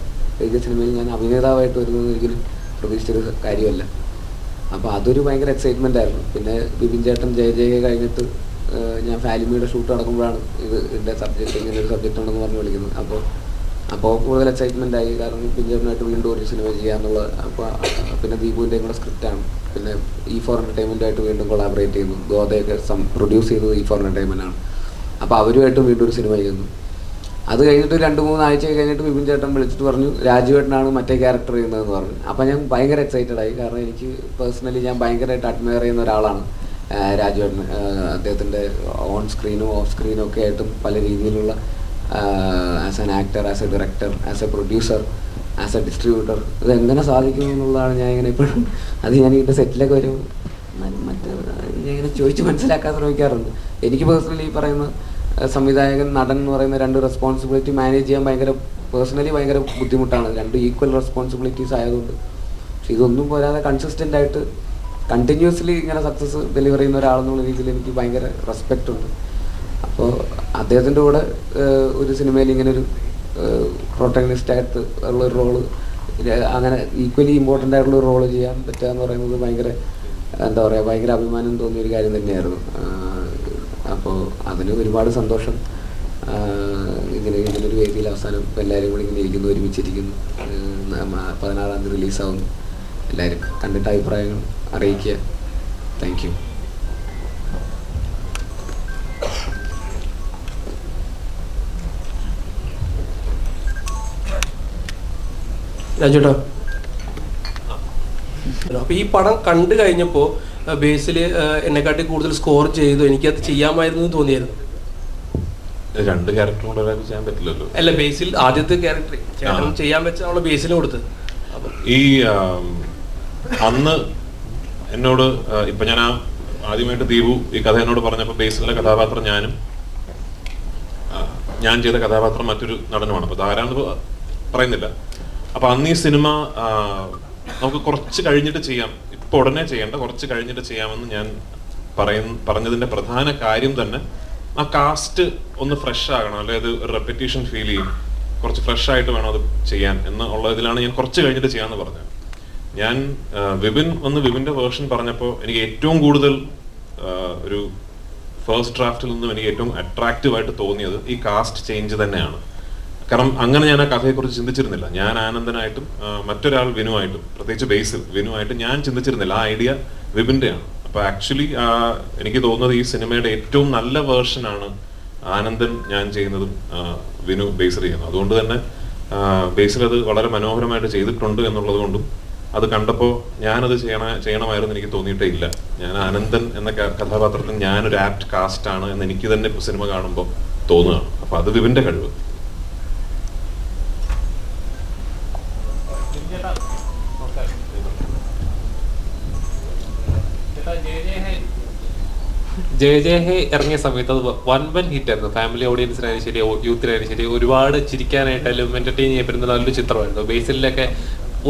എഴുതിയ സിനിമയിൽ ഞാൻ അഭിനേതാവായിട്ട് വരുന്നതെന്ന് ഒരിക്കലും പ്രതീക്ഷിച്ചൊരു കാര്യമല്ല. അപ്പോൾ അതൊരു ഭയങ്കര എക്സൈറ്റ്മെൻ്റ് ആയിരുന്നു. പിന്നെ ബിപിൻ ചേട്ടൻ ജയ കഴിഞ്ഞിട്ട് ഞാൻ ഫാലിമിയുടെ ഷൂട്ട് നടക്കുമ്പോഴാണ് ഇതിൻ്റെ സബ്ജക്റ്റ് ഇങ്ങനെ ഒരു സബ്ജക്റ്റ് ഉണ്ടെന്ന് പറഞ്ഞ് വിളിക്കുന്നത്. അപ്പോൾ കൂടുതൽ എക്സൈറ്റ്മെൻ്റ് ആയി. കാരണം ബിപിൻ ചേട്ടനായിട്ട് വീണ്ടും ഒരു സിനിമ ചെയ്യാന്നുള്ളത്. അപ്പോൾ പിന്നെ ദീപുവിൻ്റെയും കൂടെ സ്ക്രിപ്റ്റാണ്. പിന്നെ E4 എൻ്റർടൈൻമെൻറ്റായിട്ട് വീണ്ടും കൊളാബറേറ്റ് ചെയ്യുന്നു. ഗോദയൊക്കെ പ്രൊഡ്യൂസ് ചെയ്തത് E4 എൻ്റർടൈൻമെൻറ്റാണ്. അപ്പോൾ അവരുമായിട്ടും വീണ്ടും ഒരു സിനിമ ചെയ്യുന്നു. അത് കഴിഞ്ഞിട്ട് 2-3 ആഴ്ച കഴിഞ്ഞിട്ട് ബിപിൻ ചേട്ടൻ വിളിച്ചിട്ട് പറഞ്ഞു രാജുവേട്ടനാണ് മറ്റേ ക്യാരക്ടർ ചെയ്യുന്നതെന്ന് പറഞ്ഞു. അപ്പോൾ ഞാൻ ഭയങ്കര എക്സൈറ്റഡ് ആയി. കാരണം എനിക്ക് പേഴ്സണലി ഞാൻ ഭയങ്കരമായിട്ട് അഡ്മയർ ചെയ്യുന്ന ഒരാളാണ് രാജുവേട്ടൻ. അദ്ദേഹത്തിൻ്റെ ഓൺ സ്ക്രീനും ഓഫ് സ്ക്രീനും ഒക്കെ ആയിട്ടും പല രീതിയിലുള്ള as an actor, as A director, as A producer, as A distributor ഇതെങ്ങനെ സാധിക്കും എന്നുള്ളതാണ് ഞാൻ ഇങ്ങനെ ഇപ്പോഴും ഞാൻ ഇതിൻ്റെ സെറ്റിലൊക്കെ വരും മറ്റേ ഞാൻ ഇങ്ങനെ ചോദിച്ച് മനസ്സിലാക്കാൻ ശ്രമിക്കാറുണ്ട്. എനിക്ക് പേഴ്സണലി ഈ പറയുന്ന സംവിധായകൻ, നടൻ എന്ന് പറയുന്ന 2 റെസ്പോൺസിബിലിറ്റി മാനേജ് ചെയ്യാൻ പേഴ്സണലി ഭയങ്കര ബുദ്ധിമുട്ടാണ്. 2 ഈക്വൽ റെസ്പോൺസിബിലിറ്റീസ് ആയതുകൊണ്ട്. പക്ഷെ ഇതൊന്നും പോരാതെ കൺസിസ്റ്റൻ്റ് ആയിട്ട് കണ്ടിന്യൂസ്ലി ഇങ്ങനെ സക്സസ് ഡെലിവർ ചെയ്യുന്ന ഒരാളെന്നുള്ള രീതിയിൽ എനിക്ക് ഭയങ്കര റെസ്പെക്റ്റ് ഉണ്ട്. അപ്പോൾ അദ്ദേഹത്തിൻ്റെ കൂടെ ഒരു സിനിമയിൽ ഇങ്ങനൊരു പ്രൊട്ടഗണിസ്റ്റായിട്ട് ഉള്ളൊരു റോള്, അങ്ങനെ ഈക്വലി ഇമ്പോർട്ടൻ്റ് ആയിട്ടുള്ളൊരു റോള് ചെയ്യാൻ പറ്റുക എന്ന് പറയുന്നത് ഭയങ്കര എന്താ പറയുക, ഭയങ്കര അഭിമാനം തോന്നിയൊരു കാര്യം തന്നെയായിരുന്നു. അപ്പോൾ അതിന് ഒരുപാട് സന്തോഷം. ഇങ്ങനൊരു വേദിയിൽ അവസാനം എല്ലാവരും കൂടി ഇങ്ങനെ ഇരിക്കുന്നു, ഒരുമിച്ചിരിക്കുന്നു. 16-ാം തീയതി റിലീസാവുന്നു. എല്ലാവരും കണ്ടിട്ട് അഭിപ്രായങ്ങൾ അറിയിക്കുക. Thank you. രാജേട്ടാ, അപ്പോൾ ഈ പടം കണ്ടു കഴിഞ്ഞപ്പോൾ ബേസിൽ എന്നെക്കാട്ടി കൂടുതൽ സ്കോർ ചെയ്തു, എനിക്കത് ചെയ്യാമായിരുന്നു എന്ന് തോന്നിയായിരുന്നു. 2 ക്യാരക്ടർ കൊണ്ട് ഒരാൾക്ക് ചെയ്യാൻ പറ്റില്ലല്ലോ. അല്ല, ബേസിൽ ആദ്യത്തെ ക്യാരക്ടർ ചേട്ടൻ ചെയ്യാൻ വെച്ച നമ്മളെ ബേസിന് കൊടുത്ത്. ഈ അന്ന് എന്നോട് ഇപ്പൊ ഞാൻ ആദ്യമായിട്ട് ദീപു ഈ കഥ എന്നോട് പറഞ്ഞപ്പോൾ ബേസിലെ കഥാപാത്രം ഞാൻ ചെയ്ത കഥാപാത്രം മറ്റൊരു നടനുമാണ്. അപ്പോൾ അതാരാണെന്ന് പറയുന്നില്ല. അപ്പൊ അന്ന് ഈ സിനിമ നമുക്ക് കുറച്ച് കഴിഞ്ഞിട്ട് ചെയ്യാം, ഇപ്പൊ ഉടനെ ചെയ്യേണ്ട, കുറച്ച് കഴിഞ്ഞിട്ട് ചെയ്യാമെന്ന് ഞാൻ പറഞ്ഞതിന്റെ പ്രധാന കാര്യം തന്നെ ആ കാസ്റ്റ് ഒന്ന് ഫ്രഷ് ആകണം, അല്ലെങ്കിൽ ഒരു റെപ്പറ്റീഷൻ ഫീൽ ചെയ്യും, കുറച്ച് ഫ്രഷ് ആയിട്ട് വേണം അത് ചെയ്യാൻ എന്നുള്ള ഇതിലാണ് ഞാൻ കുറച്ച് കഴിഞ്ഞിട്ട് ചെയ്യാമെന്ന് പറഞ്ഞത്. ഞാൻ വിപിന്റെ വേർഷൻ പറഞ്ഞപ്പോൾ എനിക്ക് ഏറ്റവും കൂടുതൽ ഒരു ഫസ്റ്റ് ഡ്രാഫ്റ്റിൽ നിന്നും എനിക്ക് ഏറ്റവും അട്രാക്റ്റീവായിട്ട് തോന്നിയത് ഈ കാസ്റ്റ് ചേഞ്ച് തന്നെയാണ്. കാരണം അങ്ങനെ ഞാൻ ആ കഥയെക്കുറിച്ച് ചിന്തിച്ചിരുന്നില്ല. ഞാൻ ആനന്ദനായിട്ടും മറ്റൊരാൾ വിനുവായിട്ടും, പ്രത്യേകിച്ച് ബേസിൽ വിനുവായിട്ട് ഞാൻ ചിന്തിച്ചിരുന്നില്ല. ആ ഐഡിയ വിപിന്റെയാണ്. അപ്പൊ ആക്ച്വലി എനിക്ക് തോന്നുന്നത് ഈ സിനിമയുടെ ഏറ്റവും നല്ല വേർഷനാണ് ആനന്ദൻ ഞാൻ ചെയ്യുന്നതും വിനു ബേസിൽ ചെയ്യുന്നത്. അതുകൊണ്ട് തന്നെ ബേസിൽ അത് വളരെ മനോഹരമായിട്ട് ചെയ്തിട്ടുണ്ട് എന്നുള്ളത് കൊണ്ടും അത് കണ്ടപ്പോൾ ഞാനത് ചെയ്യണമായിരുന്നു എനിക്ക് തോന്നിയിട്ടേ ഇല്ല. ഞാൻ ആനന്ദൻ എന്ന കഥാപാത്രത്തിന് ഞാനൊരു ആപ്റ്റ് കാസ്റ്റ് ആണ് എന്ന് എനിക്ക് തന്നെ ഇപ്പോൾ സിനിമ കാണുമ്പോൾ തോന്നുകയാണ്. അപ്പൊ അത് വിപിന്റെ കഴിവ്. ജയ ഹേ ഇറങ്ങിയ സമയത്ത് അത് വൻ ഹിറ്റായിരുന്നു. ഫാമിലി ഓഡിയൻസിനായാലും ശരി, യൂത്തിനായാലും ശരി, ഒരുപാട് ചിരിക്കാനായിട്ടായാലും എന്റർടൈൻ ചെയ്യപ്പെടുന്ന നല്ലൊരു ചിത്രമായിരുന്നു. ബേസിലൊക്കെ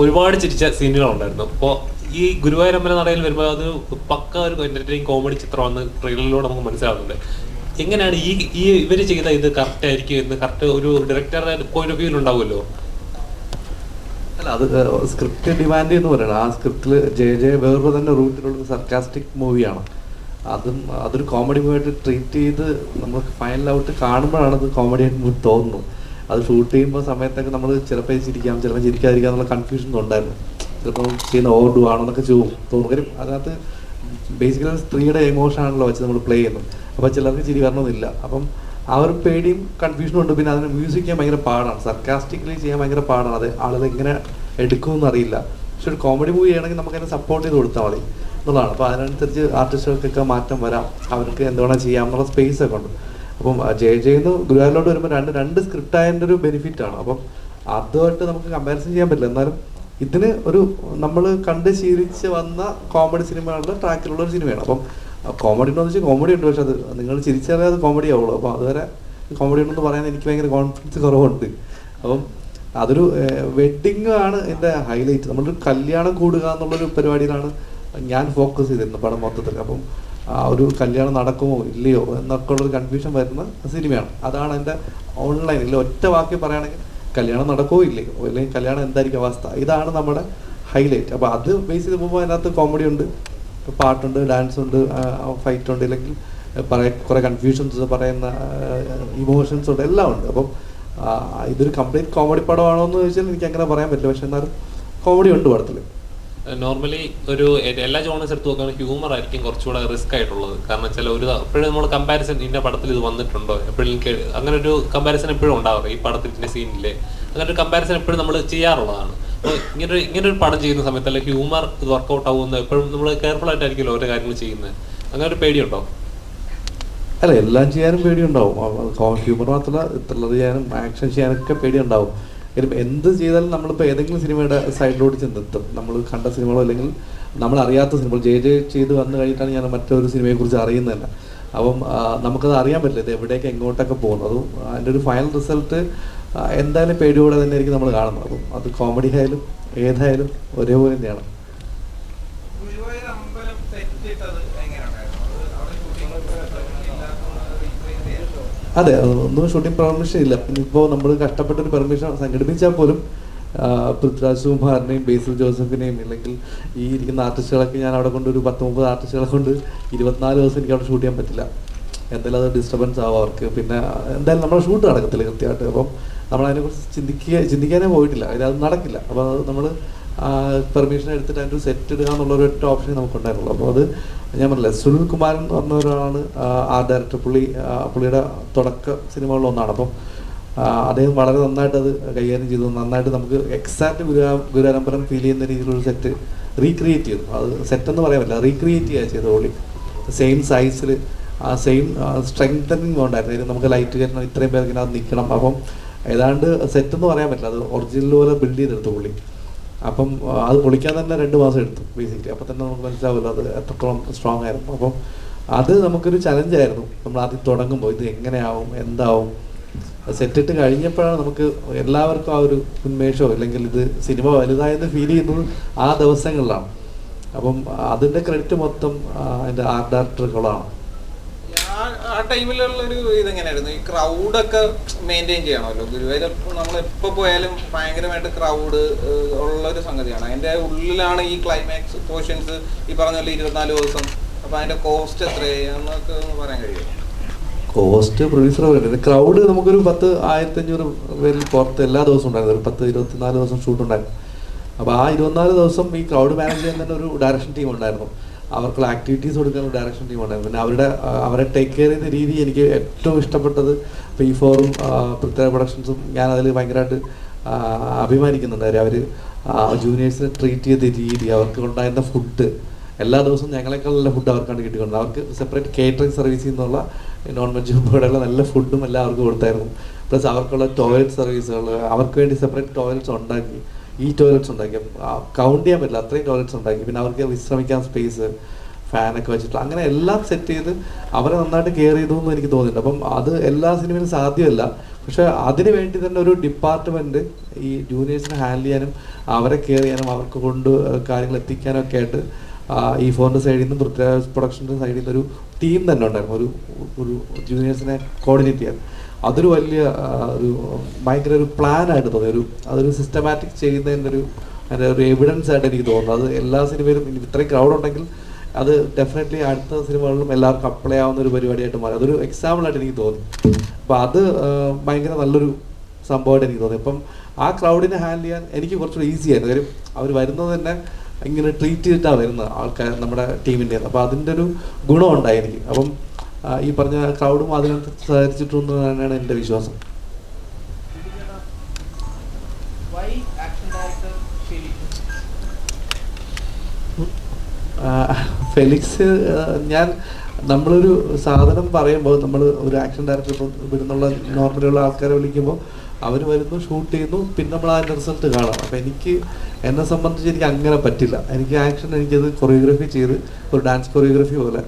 ഒരുപാട് ചിരിച്ച സീനുകളുണ്ടായിരുന്നു. അപ്പോൾ ഈ ഗുരുവായൂരമ്പല നടയിൽ വരുമ്പോൾ അത് പക്ക ഒരു എന്റർടൈനിങ് കോമഡി ചിത്രമാണെന്ന് ട്രെയിലറിലൂടെ നമുക്ക് മനസ്സിലാവുന്നുണ്ട്. എങ്ങനെയാണ് ഈ ഇവർ ചെയ്ത ഇത് കറക്റ്റ് ആയിരിക്കും എന്ന് കറക്റ്റ് ഒരു ഡയറക്ടറുടെ പോയിന്റ് ഓഫ് വ്യൂവിൽ ഉണ്ടാവുമല്ലോ? അല്ല, അത് സ്ക്രിപ്റ്റ് ഡിമാൻഡ് എന്ന് പറയുന്നത്. ആ സ്ക്രിപ്റ്റിൽ ജയ വേറൊരു തന്നെ റൂട്ടിലുള്ള സർക്കാസ്റ്റിക് മൂവിയാണ്. അതൊരു കോമഡി മൂവിയായിട്ട് ട്രീറ്റ് ചെയ്ത് നമുക്ക് ഫൈനലൗട്ട് കാണുമ്പോഴാണ് അത് കോമഡി ആയിട്ട് തോന്നുന്നത്. അത് ഷൂട്ട് ചെയ്യുമ്പോൾ സമയത്തൊക്കെ നമ്മൾ ചിലപ്പോൾ ചിരിക്കാം, ചിലപ്പോൾ ചിരിക്കാതിരിക്കാം എന്നുള്ള കൺഫ്യൂഷൻ ഉണ്ടായിരുന്നു. ചിലപ്പോൾ ചെയ്യുന്ന ഓവർഡു ആണോ എന്നൊക്കെ തോന്നും. കാര്യം അതിനകത്ത് ബേസിക്കലി സ്ത്രീയുടെ എമോഷൻ ആണല്ലോ വെച്ച് നമ്മൾ പ്ലേ ചെയ്യുന്നത്. അപ്പോൾ ചിലർക്ക് ചിരി വരണമെന്നില്ല. അപ്പം ആ ഒരു പേടിയും കൺഫ്യൂഷനും ഉണ്ട്. പിന്നെ അതിന് മ്യൂസിക് ചെയ്യാൻ ഭയങ്കര പാടാണ്, സർക്കാസ്റ്റിക്കലി ചെയ്യാൻ ഭയങ്കര പാടാണ്. അത് ആളുകൾ എങ്ങനെ എടുക്കുമെന്ന് അറിയില്ല. പക്ഷെ ഒരു കോമഡി മൂവി ചെയ്യണമെങ്കിൽ നമുക്കതിനെ സപ്പോർട്ട് ചെയ്ത് കൊടുത്താൽ മതി എന്നുള്ളതാണ്. അപ്പോൾ അതിനനുസരിച്ച് ആർട്ടിസ്റ്റുകൾക്കൊക്കെ മാറ്റം വരാം, അവർക്ക് എന്തുവേണം ചെയ്യാം എന്നുള്ള സ്പേസ് ഒക്കെ ഉണ്ട്. അപ്പം ജയന്ന് ഗുരുവായൂരിലോട്ട് വരുമ്പോൾ രണ്ട് സ്ക്രിപ്റ്റ് ആയതിൻ്റെ ഒരു ബെനിഫിറ്റാണ്. അപ്പം അതുമായിട്ട് നമുക്ക് കമ്പാരിസൺ ചെയ്യാൻ പറ്റില്ല. എന്നാലും ഇതിന് ഒരു നമ്മൾ കണ്ട് ശീലിച്ച് വന്ന കോമഡി സിനിമകളുടെ ട്രാക്കിലുള്ള ഒരു സിനിമയാണ്. അപ്പം കോമഡി ഉണ്ടോ എന്ന് വെച്ചാൽ കോമഡി ഉണ്ട്, പക്ഷെ അത് നിങ്ങൾ ചിരിച്ചറിയാതെ കോമഡി ആവുള്ളൂ. അപ്പോൾ അതുവരെ കോമഡി ഉണ്ടെന്ന് പറയാൻ എനിക്ക് ഭയങ്കര കോൺഫിഡൻസ് കുറവുണ്ട്. അപ്പം അതൊരു വെഡ്ഡിങ് ആണ് എൻ്റെ ഹൈലൈറ്റ്. നമ്മളൊരു കല്യാണം കൂടുക എന്നുള്ളൊരു പരിപാടിയിലാണ് ഞാൻ ഫോക്കസ് ചെയ്തിരുന്നത് പടം മൊത്തത്തിൽ. അപ്പം ആ ഒരു കല്യാണം നടക്കുമോ ഇല്ലയോ എന്നൊക്കെ ഉള്ളൊരു കൺഫ്യൂഷൻ വരുന്ന സിനിമയാണ്. അതാണ് എൻ്റെ ഓൺലൈനിൽ ഒറ്റ വാക്കി പറയുകയാണെങ്കിൽ കല്യാണം നടക്കുമോ ഇല്ലയോ, അല്ലെങ്കിൽ കല്യാണം എന്തായിരിക്കും അവസ്ഥ, ഇതാണ് നമ്മുടെ ഹൈലൈറ്റ്. അപ്പോൾ അത് ബേസ് ചെയ്ത് പോകുമ്പോൾ അതിനകത്ത് കോമഡി ഉണ്ട്, പാട്ടുണ്ട്, ഡാൻസ് ഉണ്ട്, ഫൈറ്റ് ഉണ്ട്, അല്ലെങ്കിൽ കുറേ കൺഫ്യൂഷൻസ്, പറയുന്ന ഇമോഷൻസ് ഉണ്ട്, എല്ലാം ഉണ്ട്. അപ്പം ഇതൊരു കംപ്ലീറ്റ് കോമഡി പടമാണോ എന്ന് ചോദിച്ചാൽ എനിക്ക് അങ്ങനെ പറയാൻ പറ്റില്ല. പക്ഷെ എന്നാലും കോമഡി ഉണ്ട് പടത്തിൽ. നോർമലി ഒരു എല്ലാ ജോണേഴ്സ് എടുത്ത് നോക്കുകയാണെങ്കിൽ ഹ്യൂമർ ആയിരിക്കും കുറച്ചുകൂടെ റിസ്ക് ആയിട്ടുള്ളത്. കാരണം വെച്ചാൽ എപ്പോഴും നമ്മൾ കമ്പാരിസൺ ഇന്ന പടത്തിൽ ഇത് വന്നിട്ടുണ്ടോ, എപ്പോഴും അങ്ങനെ ഒരു കമ്പാരിസൺ എപ്പോഴും ഉണ്ടാവാറ്. ഈ പടത്തിൻ്റെ സീനിലെ അങ്ങനെ ഒരു കമ്പാരിസൺ എപ്പോഴും നമ്മൾ ചെയ്യാറുള്ളതാണ്. അപ്പോൾ ഇങ്ങനെ ഒരു പടം ചെയ്യുന്ന സമയത്ത് അല്ലെങ്കിൽ ഹ്യൂമർ ഇത് വർക്കൗട്ട് ആവുമെന്ന് എപ്പോഴും നമ്മൾ കെയർഫുൾ ആയിട്ടായിരിക്കുമല്ലോ ഓരോ കാര്യങ്ങൾ ചെയ്യുന്നത്. അങ്ങനെ ഒരു പേടിയുണ്ടോ? അല്ല, എല്ലാം ചെയ്യാനും പേടിയുണ്ടാവും. ഹ്യൂമർ മാത്രമല്ല, ത്രില്ലർ ചെയ്യാനും ആക്ഷൻ ചെയ്യാനൊക്കെ പേടിയുണ്ടാവും. എന്ത് ചെയ്താലും നമ്മളിപ്പോൾ ഏതെങ്കിലും സിനിമയുടെ സൈഡിലോട്ട് ചെന്നെത്തും. നമ്മൾ കണ്ട സിനിമകളോ അല്ലെങ്കിൽ നമ്മൾ അറിയാത്ത സിനിമകൾ ചെയ്ത് വന്നു കഴിഞ്ഞിട്ടാണ് ഞാൻ മറ്റൊരു സിനിമയെക്കുറിച്ച് അറിയുന്നത്. അപ്പം നമുക്കത് അറിയാൻ പറ്റില്ല ഇത് എവിടേക്ക് എങ്ങോട്ടൊക്കെ പോകുന്നു. അതും അതിൻ്റെ ഒരു ഫൈനൽ റിസൾട്ട് എന്തായാലും പേടിയോടെ തന്നെ ആയിരിക്കും നമ്മൾ കാണുന്നത്. അപ്പം അത് കോമഡി ആയാലും ഏതായാലും ഒരേപോലെ തന്നെയാണ്. അതെ, ഒന്നും ഷൂട്ടിംഗ് പെർമിഷൻ ഇല്ല. ഇപ്പോൾ നമ്മൾ കഷ്ടപ്പെട്ടൊരു പെർമിഷൻ സംഘടിപ്പിച്ചാൽ പോലും പൃഥ്വിരാജ് കുമാറിനെയും ബേസിൽ ജോസഫിനെയും അല്ലെങ്കിൽ ഈ ഇരിക്കുന്ന ആർട്ടിസ്റ്റുകളൊക്കെ ഞാൻ അവിടെ കൊണ്ട് ഒരു 10-30 ആർട്ടിസ്റ്റുകളെ കൊണ്ട് 24 ദിവസം എനിക്ക് അവിടെ ഷൂട്ട് ചെയ്യാൻ പറ്റില്ല. എന്തായാലും അത് ഡിസ്റ്റർബൻസ് ആവും അവർക്ക്. പിന്നെ എന്തായാലും നമ്മുടെ ഷൂട്ട് നടക്കത്തില്ല കൃത്യമായിട്ട്. അപ്പം നമ്മളതിനെക്കുറിച്ച് ചിന്തിക്കാനേ പോയിട്ടില്ല, അത് നടക്കില്ല. അപ്പോൾ അത് നമ്മൾ പെർമിഷൻ എടുത്തിട്ട് അതിൻ്റെ ഒരു സെറ്റ് ഇടുക എന്നുള്ളൊരു ഒറ്റ ഓപ്ഷനേ നമുക്കുണ്ടായിരുന്നുള്ളൂ. അപ്പോൾ അത് ഞാൻ പറഞ്ഞില്ല, സുനിൽ കുമാരൻ എന്ന് പറഞ്ഞ ഒരാളാണ് ഡയറക്ടർ. പുള്ളിയുടെ തുടക്ക സിനിമകളിലൊന്നാണ്. അപ്പം അദ്ദേഹം വളരെ നന്നായിട്ട് അത് കൈകാര്യം ചെയ്തു. നന്നായിട്ട് നമുക്ക് എക്സാക്റ്റ് ഗുരുവായൂരമ്പലം ഫീൽ ചെയ്യുന്ന രീതിയിലൊരു സെറ്റ് റീക്രിയേറ്റ് ചെയ്തു. അത് സെറ്റെന്ന് പറയാൻ പറ്റില്ല, റീക്രിയേറ്റ് ചെയ്യുക ചെയ്തു. പുള്ളി സെയിം സൈസിൽ ആ സെയിം സ്ട്രെങ്തനിങ് ഉണ്ടായിരുന്നു. നമുക്ക് ലൈറ്റ് കയറ്റണം, ഇത്രയും പേർക്ക് അത് നിൽക്കണം. അപ്പം ഏതാണ്ട് സെറ്റെന്ന് പറയാൻ പറ്റില്ല, അത് ഒറിജിനൽ പോലെ ബിൽഡ് ചെയ്തെടുത്തു പുള്ളി. അപ്പം അത് പൊളിക്കാൻ തന്നെ 2 മാസം എടുത്തു ബേസിക്കലി. അപ്പം തന്നെ നമുക്ക് മനസ്സിലാവില്ല അത് എത്രത്തോളം സ്ട്രോങ് ആയിരുന്നു. അപ്പം അത് നമുക്കൊരു ചലഞ്ചായിരുന്നു. നമ്മൾ ആദ്യം തുടങ്ങുമ്പോൾ ഇത് എങ്ങനെയാവും, എന്താവും, സെറ്റിട്ട് കഴിഞ്ഞപ്പോഴാണ് നമുക്ക് എല്ലാവർക്കും ആ ഒരു ഉന്മേഷമോ അല്ലെങ്കിൽ ഇത് സിനിമ വലുതായെന്ന് ഫീൽ ചെയ്യുന്നത് ആ ദിവസങ്ങളിലാണ്. അപ്പം അതിൻ്റെ ക്രെഡിറ്റ് മൊത്തം അതിൻ്റെ ആർട്ട് ഡയറക്ടറുകളാണ്. ആ ടൈമിലുള്ളൊരു ഇതെങ്ങനെയായിരുന്നു? ഈ ക്രൗഡൊക്കെ മെയിൻറ്റെയിൻ ചെയ്യണമല്ലോ. ഗുരുവായൂർ നമ്മൾ എപ്പോൾ പോയാലും ഭയങ്കരമായിട്ട് ക്രൗഡ് ഉള്ളൊരു സംഗതിയാണ്. അതിൻ്റെ ഉള്ളിലാണ് ഈ ക്ലൈമാക്സ് പോർഷൻസ് ഈ പറഞ്ഞ പോലെ 24 ദിവസം. അപ്പോൾ അതിൻ്റെ കോസ്റ്റ് എത്രയാന്നൊക്കെ ഒന്ന് പറയാൻ കഴിയുമോ? കോസ്റ്റ് പ്രൊഡ്യൂസർ പറയുന്നത് ക്രൗഡ് നമുക്കൊരു 10,000-1500 പേരിൽ പുറത്ത് എല്ലാ ദിവസവും ഉണ്ടായിരുന്നു. ഒരു 10-24 ദിവസം ഷൂട്ട് ഉണ്ടായിരുന്നു. അപ്പോൾ ആ 24 ദിവസം ഈ ക്രൗഡ് മാനേജ് ചെയ്യാൻ തന്നെ ഒരു ഡയറക്ഷൻ ടീം ഉണ്ടായിരുന്നു. അവർക്കുള്ള ആക്ടിവിറ്റീസ് കൊടുക്കാൻ ഒരു ഡയറക്ഷൻ ടീം ഉണ്ടായിരുന്നു. പിന്നെ അവരെ ടേക്ക് കെയർ ചെയ്യുന്ന രീതി എനിക്ക് ഏറ്റവും ഇഷ്ടപ്പെട്ടത് P4-ഉം പൃഥ്വിരാജ് പ്രൊഡക്ഷൻസും ഞാനതിൽ ഭയങ്കരമായിട്ട് അഭിമാനിക്കുന്നുണ്ട്. അവർ ജൂനിയേഴ്സിനെ ട്രീറ്റ് ചെയ്ത രീതി, അവർക്ക് ഉണ്ടായിരുന്ന ഫുഡ്, എല്ലാ ദിവസവും ഞങ്ങളെക്കാളുള്ള ഫുഡ് അവർക്കാണ് കിട്ടിക്കൊണ്ട്. അവർക്ക് സെപ്പറേറ്റ് കേറ്ററിംഗ് സർവീസിൽ നിന്നുള്ള നോൺ വെജ് ഉൾപ്പെടെയുള്ള നല്ല ഫുഡും എല്ലാം അവർക്ക് കൊടുത്തായിരുന്നു. പ്ലസ് അവർക്കുള്ള ടോയ്ലറ്റ് സർവീസുകൾ, അവർക്ക് വേണ്ടി സെപ്പറേറ്റ് ടോയ്ലറ്റ്സ് ഉണ്ടാക്കി, ടോയ്ലറ്റ്സ് ഉണ്ടാക്കി കൗണ്ട് ചെയ്യാൻ പറ്റില്ല, അത്രയും ടോയ്ലറ്റ്സ് ഉണ്ടാക്കി. പിന്നെ അവർക്ക് വിശ്രമിക്കാൻ സ്പേസ്, ഫാനൊക്കെ വെച്ചിട്ട് അങ്ങനെ എല്ലാം സെറ്റ് ചെയ്ത് അവരെ നന്നായിട്ട് കെയർ ചെയ്തു എന്ന് എനിക്ക് തോന്നിയിട്ടുണ്ട്. അപ്പം അത് എല്ലാ സിനിമയിലും സാധ്യമല്ല. പക്ഷേ അതിന് വേണ്ടി തന്നെ ഒരു ഡിപ്പാർട്ട്മെൻറ്റ് ഈ ജൂനിയേഴ്സിനെ ഹാൻഡിൽ ചെയ്യാനും അവരെ കെയർ ചെയ്യാനും അവർക്ക് കൊണ്ട് കാര്യങ്ങൾ എത്തിക്കാനും ഒക്കെ ആയിട്ട് E4-ന്റെ സൈഡിൽ നിന്നും പൃഥ്വിരാജ് പ്രൊഡക്ഷൻ്റെ സൈഡിൽ നിന്ന് ഒരു ടീം തന്നെ ഉണ്ടായിരുന്നു. ഒരു ജൂനിയേഴ്സിനെ കോർഡിനേറ്റ് ചെയ്യാൻ. അതൊരു വലിയ ഭയങ്കര ഒരു പ്ലാനായിട്ട് തോന്നി. അതൊരു സിസ്റ്റമാറ്റിക് ചെയ്യുന്നതിൻ്റെ ഒരു എവിഡൻസ് ആയിട്ട് എനിക്ക് തോന്നുന്നു. അത് എല്ലാ സിനിമയിലും ഇത്രയും ക്രൗഡ് ഉണ്ടെങ്കിൽ അത് ഡെഫിനറ്റ്ലി അടുത്ത സിനിമകളിലും എല്ലാവർക്കും അപ്ലൈ ആവുന്ന ഒരു പരിപാടിയായിട്ട് മാറി. അതൊരു എക്സാമ്പിളായിട്ട് എനിക്ക് തോന്നി. അപ്പോൾ അത് ഭയങ്കര നല്ലൊരു സംഭവമായിട്ട് എനിക്ക് തോന്നി. അപ്പം ആ ക്രൗഡിനെ ഹാൻഡിൽ ചെയ്യാൻ എനിക്ക് കുറച്ചുകൂടി ഈസി ആയിരുന്നു. കാര്യം അവർ വരുന്നത് തന്നെ ഇങ്ങനെ ട്രീറ്റ് ചെയ്തിട്ടാണ് വരുന്നത് ആൾക്കാർ നമ്മുടെ ടീമിൻ്റെ. അപ്പോൾ അതിൻ്റെ ഒരു ഗുണമുണ്ടായി എനിക്ക്. അപ്പം ഈ പറഞ്ഞ ക്രൗഡും അതിനകത്ത് സഹകരിച്ചിട്ടുണ്ടെന്ന് തന്നെയാണ് എൻ്റെ വിശ്വാസം. ഫെലിക്സ്, നമ്മളൊരു സാധനം പറയുമ്പോൾ നമ്മൾ ഒരു ആക്ഷൻ ഡയറക്ടർ ഇപ്പോൾ ഇവിടുന്നുള്ള നോർമലുള്ള ആൾക്കാരെ വിളിക്കുമ്പോൾ അവർ വരുന്നു, ഷൂട്ട് ചെയ്യുന്നു, പിന്നെ നമ്മൾ അതിൻ്റെ റിസൾട്ട് കാണാം. അപ്പോൾ എന്നെ സംബന്ധിച്ച് എനിക്ക് അങ്ങനെ പറ്റില്ല. എനിക്ക് ആക്ഷൻ, എനിക്കത് കൊറിയോഗ്രാഫി ചെയ്ത് ഒരു ഡാൻസ് കൊറിയോഗ്രാഫി പോലെ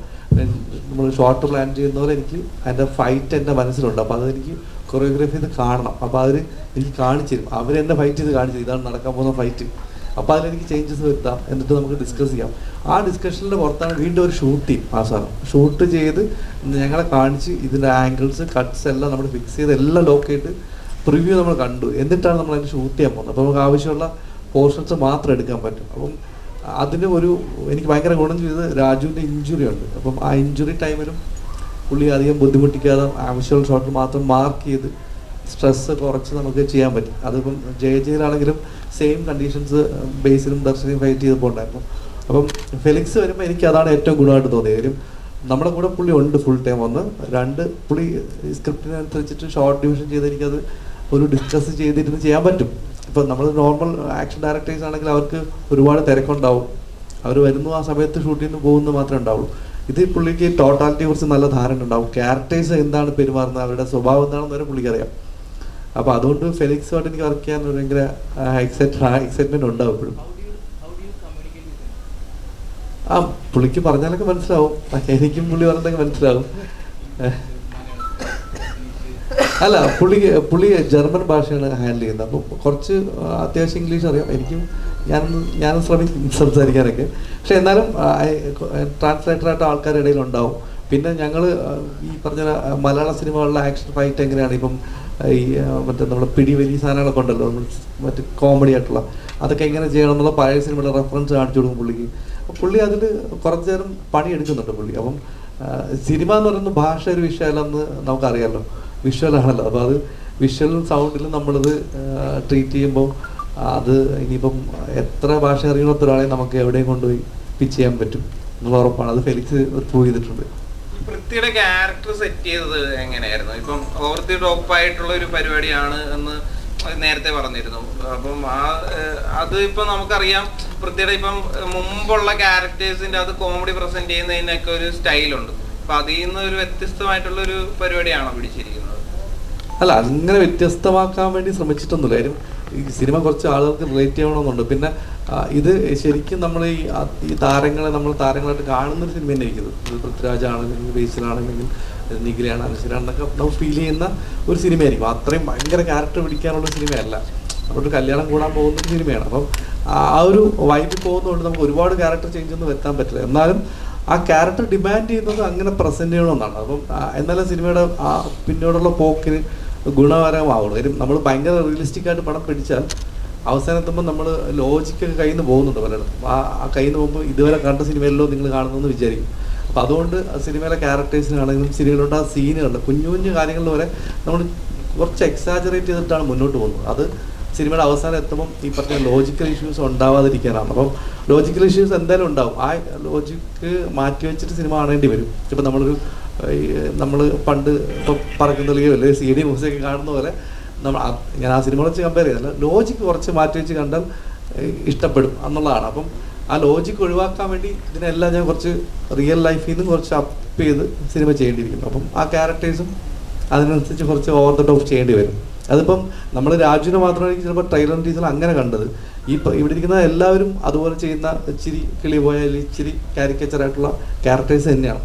നമ്മൾ ഷോർട്ട് പ്ലാൻ ചെയ്യുന്ന പോലെ എനിക്ക് അതിൻ്റെ ഫൈറ്റ് എൻ്റെ മനസ്സിലുണ്ട്. അപ്പോൾ അതെനിക്ക് കൊറിയോഗ്രാഫി ചെയ്ത് കാണണം. അപ്പോൾ അവർ എനിക്ക് കാണിച്ചു തരും, അവരെന്നെ ഫൈറ്റ് ചെയ്ത് കാണിച്ചു തരും, ഇതാണ് നടക്കാൻ പോകുന്ന ഫൈറ്റ്. അപ്പോൾ അതിലെനിക്ക് ചേഞ്ചസ് വരുത്താം, എന്നിട്ട് നമുക്ക് ഡിസ്കസ് ചെയ്യാം. ആ ഡിസ്കഷനിൻ്റെ പുറത്താണ് വീണ്ടും ഒരു ഷൂട്ട് ചെയ്യും. ആ സാധനം ഷൂട്ട് ചെയ്ത് ഞങ്ങളെ കാണിച്ച് ഇതിൻ്റെ ആംഗിൾസ്, കട്ട്സ് എല്ലാം നമ്മൾ ഫിക്സ് ചെയ്ത് എല്ലാം ലോക്കായിട്ട് പ്രിവ്യൂ നമ്മൾ കണ്ടു. എന്നിട്ടാണ് നമ്മൾ അതിന് ഷൂട്ട് ചെയ്യാൻ പോകുന്നത്. അപ്പോൾ നമുക്ക് ആവശ്യമുള്ള പോർഷൻസ് മാത്രം എടുക്കാൻ പറ്റും. അപ്പം അതിന് എനിക്ക് ഭയങ്കര ഗുണം ചെയ്തത് രാജുവിൻ്റെ ഇഞ്ചുറി ഉണ്ട്. അപ്പം ആ ഇഞ്ചുറി ടൈമിലും പുള്ളി അധികം ബുദ്ധിമുട്ടിക്കാതെ ആവശ്യമുള്ള ഷോട്ട് മാത്രം മാർക്ക് ചെയ്ത് സ്ട്രെസ്സ് കുറച്ച് നമുക്ക് ചെയ്യാൻ പറ്റും. അതിപ്പം ജയിലാണെങ്കിലും സെയിം കണ്ടീഷൻസ് ബേസിലും ദർശനയും ഫൈറ്റ് ചെയ്തപ്പോൾ ഉണ്ടായിരുന്നു. അപ്പം ഫെലിക്സ് വരുമ്പോൾ എനിക്ക് അതാണ് ഏറ്റവും ഗുണമായിട്ട് തോന്നിയത്. കാര്യം നമ്മുടെ കൂടെ പുള്ളി ഉണ്ട് ഫുൾ ടൈം. 1, 2 പുള്ളി സ്ക്രിപ്റ്റിനനുസരിച്ചിട്ട് ഷോർട്ട് ഡിവിഷൻ ചെയ്ത് എനിക്കത് ഒരു ഡിസ്കസ് ചെയ്തിരുന്ന് ചെയ്യാൻ പറ്റും. ഇപ്പം നമ്മൾ നോർമൽ ആക്ഷൻ ഡയറക്ടേഴ്സ് ആണെങ്കിൽ അവർക്ക് ഒരുപാട് തിരക്കുണ്ടാവും, അവർ വരുന്നു, ആ സമയത്ത് ഷൂട്ടിൽ നിന്ന് പോകുന്നത് മാത്രമേ ഉണ്ടാവുള്ളൂ. ഇത് പുള്ളിക്ക് ടോട്ടാലിറ്റിയെ കുറിച്ച് നല്ല ധാരണ ഉണ്ടാവും. ക്യാരക്ടേഴ്സ് എന്താണ് പെരുമാറുന്നത്, അവരുടെ സ്വഭാവം എന്താണെന്ന് വരെ പുള്ളിക്കറിയാം. അപ്പോൾ അതുകൊണ്ട് ഫെലിക്സുമായിട്ട് എനിക്ക് വർക്ക് ചെയ്യാൻ ഭയങ്കര എക്സൈറ്റ്മെൻറ്റ് ഉണ്ടാവും എപ്പോഴും. പുള്ളിക്ക് പറഞ്ഞാലൊക്കെ മനസ്സിലാവും, എനിക്കും പുള്ളി പറഞ്ഞതൊക്കെ മനസ്സിലാവും. അല്ല, പുള്ളി ജർമ്മൻ ഭാഷയാണ് ഹാൻഡിൽ ചെയ്യുന്നത്. അപ്പോൾ കുറച്ച് അത്യാവശ്യം ഇംഗ്ലീഷ് അറിയാം. ഞാൻ ശ്രമിക്കും സംസാരിക്കാനൊക്കെ. പക്ഷെ എന്നാലും ട്രാൻസ്ലേറ്ററായിട്ട് ആൾക്കാരുടെ ഇടയിൽ ഉണ്ടാവും. പിന്നെ ഞങ്ങൾ ഈ പറഞ്ഞ മലയാള സിനിമകളിലെ ആക്ഷൻ ഫൈറ്റ് എങ്ങനെയാണ്, ഇപ്പം ഈ മറ്റേ നമ്മൾ പിടിവലി സാധനങ്ങളൊക്കെ ഉണ്ടല്ലോ, നമ്മൾ മറ്റേ കോമഡി ആയിട്ടുള്ള അതൊക്കെ എങ്ങനെ ചെയ്യണം എന്നുള്ള പഴയ സിനിമയുടെ റെഫറൻസ് കാണിച്ചു കൊടുക്കും പുള്ളിക്ക്. അപ്പോൾ പുള്ളി അതിൽ കുറച്ച് നേരം പണി എടുക്കുന്നുണ്ട് പുള്ളി. അപ്പം സിനിമ എന്ന് പറയുന്ന ഭാഷ ഒരു വിഷയമല്ലെന്ന് നമുക്കറിയാമല്ലോ, വിഷ്വലാണല്ലോ. അപ്പോൾ അത് വിഷ്വലും സൗണ്ടിലും നമ്മളിത് ട്രീറ്റ് ചെയ്യുമ്പോൾ അത് ഇനിയിപ്പം എത്ര ഭാഷ അറിയണത്ത ഒരാളെ നമുക്ക് എവിടെയും കൊണ്ടുപോയി പിച്ച് ചെയ്യാൻ പറ്റും എന്നുള്ള ഉറപ്പാണ്. അത് ഫെലിക്സ് പ്രൂവ് ചെയ്തിട്ടുണ്ട്. പൃഥ്വിയുടെ ക്യാരക്ടർ സെറ്റ് ചെയ്തത് എങ്ങനെയായിരുന്നു? ഇപ്പം ഓവർ ദി ടോപ്പ് ആയിട്ടുള്ള ഒരു പരിപാടിയാണ് എന്ന് നേരത്തെ പറഞ്ഞിരുന്നു. അപ്പം അത് ഇപ്പം നമുക്കറിയാം, പൃഥ്വിയുടെ ഇപ്പം മുമ്പുള്ള ക്യാരക്ടേഴ്സിന്റെ അത് കോമഡി പ്രസന്റ് ചെയ്യുന്നതിനൊക്കെ ഒരു സ്റ്റൈലുണ്ട്. അപ്പൊ അതിൽ നിന്ന് ഒരു വ്യത്യസ്തമായിട്ടുള്ള ഒരു പരിപാടിയാണോ പിടിച്ചിരിക്കുന്നത്? അല്ല, അങ്ങനെ വ്യത്യസ്തമാക്കാൻ വേണ്ടി ശ്രമിച്ചിട്ടൊന്നുമില്ല. കാര്യം ഈ സിനിമ കുറച്ച് ആളുകൾക്ക് റിലേറ്റ് ചെയ്യണമെന്നുണ്ട്. പിന്നെ ഇത് ശരിക്കും നമ്മൾ ഈ താരങ്ങളായിട്ട് കാണുന്നൊരു സിനിമ തന്നെ ഇരിക്കുന്നത്. ഇത് പൃഥ്വിരാജ് ആണെങ്കിലും ബേസിലാണെങ്കിലും നിഖിലാണ്, അനുശ്വരാണെന്നൊക്കെ നമ്മൾ ഫീൽ ചെയ്യുന്ന ഒരു സിനിമയായിരിക്കും. അത്രയും ഭയങ്കര ക്യാരക്ടർ പിടിക്കാനുള്ള സിനിമയല്ല. നമ്മളൊരു കല്യാണം കൂടാൻ പോകുന്ന സിനിമയാണ്. അപ്പം ആ ഒരു വൈബിൽ പോകുന്നതുകൊണ്ട് നമുക്ക് ഒരുപാട് ക്യാരക്ടർ ചേഞ്ച് ഒന്നും വരുത്താൻ പറ്റില്ല. എന്നാലും ആ ക്യാരക്ടർ ഡിമാൻഡ് ചെയ്യുന്നത് അങ്ങനെ പ്രസൻറ്റ് ചെയ്യണമെന്നാണ്. അപ്പം എന്നാലും സിനിമയുടെ ആ പിന്നോടുള്ള പോക്കിന് ഗുണകരമാവുള്ളൂ. കാര്യം നമ്മൾ ഭയങ്കര റിയലിസ്റ്റിക് ആയിട്ട് പടം പിടിച്ചാൽ അവസാനത്തുമ്പോൾ നമ്മൾ ലോജിക്കൊക്കെ കയ്യിൽ നിന്ന് പോകുന്നുണ്ട് പലയിടത്തും. ആ കയ്യിൽ നിന്ന് പോകുമ്പോൾ ഇതുവരെ കണ്ട സിനിമയിലോ നിങ്ങൾ കാണുന്നതെന്ന് വിചാരിക്കും. അപ്പോൾ അതുകൊണ്ട് സിനിമയിലെ ക്യാരക്ടേഴ്സിനാണെങ്കിലും സിനിമയിലുള്ള ആ സീനുകളിൽ കുഞ്ഞു കുഞ്ഞു കാര്യങ്ങളിൽ വരെ നമ്മൾ കുറച്ച് എക്സാജറേറ്റ് ചെയ്തിട്ടാണ് മുന്നോട്ട് പോകുന്നത്. അത് സിനിമയുടെ അവസാനം എത്തുമ്പം ഈ പറഞ്ഞ ലോജിക്കൽ ഇഷ്യൂസ് ഉണ്ടാവാതിരിക്കാനാണ്. അപ്പം ലോജിക്കൽ ഇഷ്യൂസ് എന്തായാലും ഉണ്ടാവും. ആ ലോജിക്ക് മാറ്റി വെച്ചിട്ട് സിനിമ കാണേണ്ടി വരും. ഇപ്പം നമ്മൾ പണ്ട് ഇപ്പോൾ പറക്കുന്നളിയോ അല്ലെങ്കിൽ CD മ്യൂസിക് കാണുന്ന പോലെ ഞാൻ ആ സിനിമ വെച്ച് കമ്പയർ ചെയ്തല്ല, ലോജിക്ക് കുറച്ച് മാറ്റി വെച്ച് കണ്ടാൽ ഇഷ്ടപ്പെടും എന്നുള്ളതാണ്. അപ്പം ആ ലോജിക്ക് ഒഴിവാക്കാൻ വേണ്ടി ഇതിനെല്ലാം ഞാൻ കുറച്ച് റിയൽ ലൈഫിൽ നിന്ന് കുറച്ച് അപ്പ് ചെയ്ത് സിനിമ ചെയ്യേണ്ടിയിരിക്കുന്നു. അപ്പം ആ ക്യാരക്ടേഴ്സും അതിനനുസരിച്ച് കുറച്ച് ഓവർ ദ ടോപ്പ് ചെയ്യേണ്ടി വരും. അതിപ്പം നമ്മൾ രാജുവിനെ മാത്രമായിരിക്കും ചിലപ്പോൾ ട്രെയിലർ ടീസർ അങ്ങനെ കണ്ടത്. ഇവിടെ ഇരിക്കുന്ന എല്ലാവരും അതുപോലെ ചെയ്യുന്ന ഇച്ചിരി കിളി പോയാൽ ഇച്ചിരി കാരിക്കേച്ചറായിട്ടുള്ള ക്യാരക്ടേഴ്സ് തന്നെയാണ്.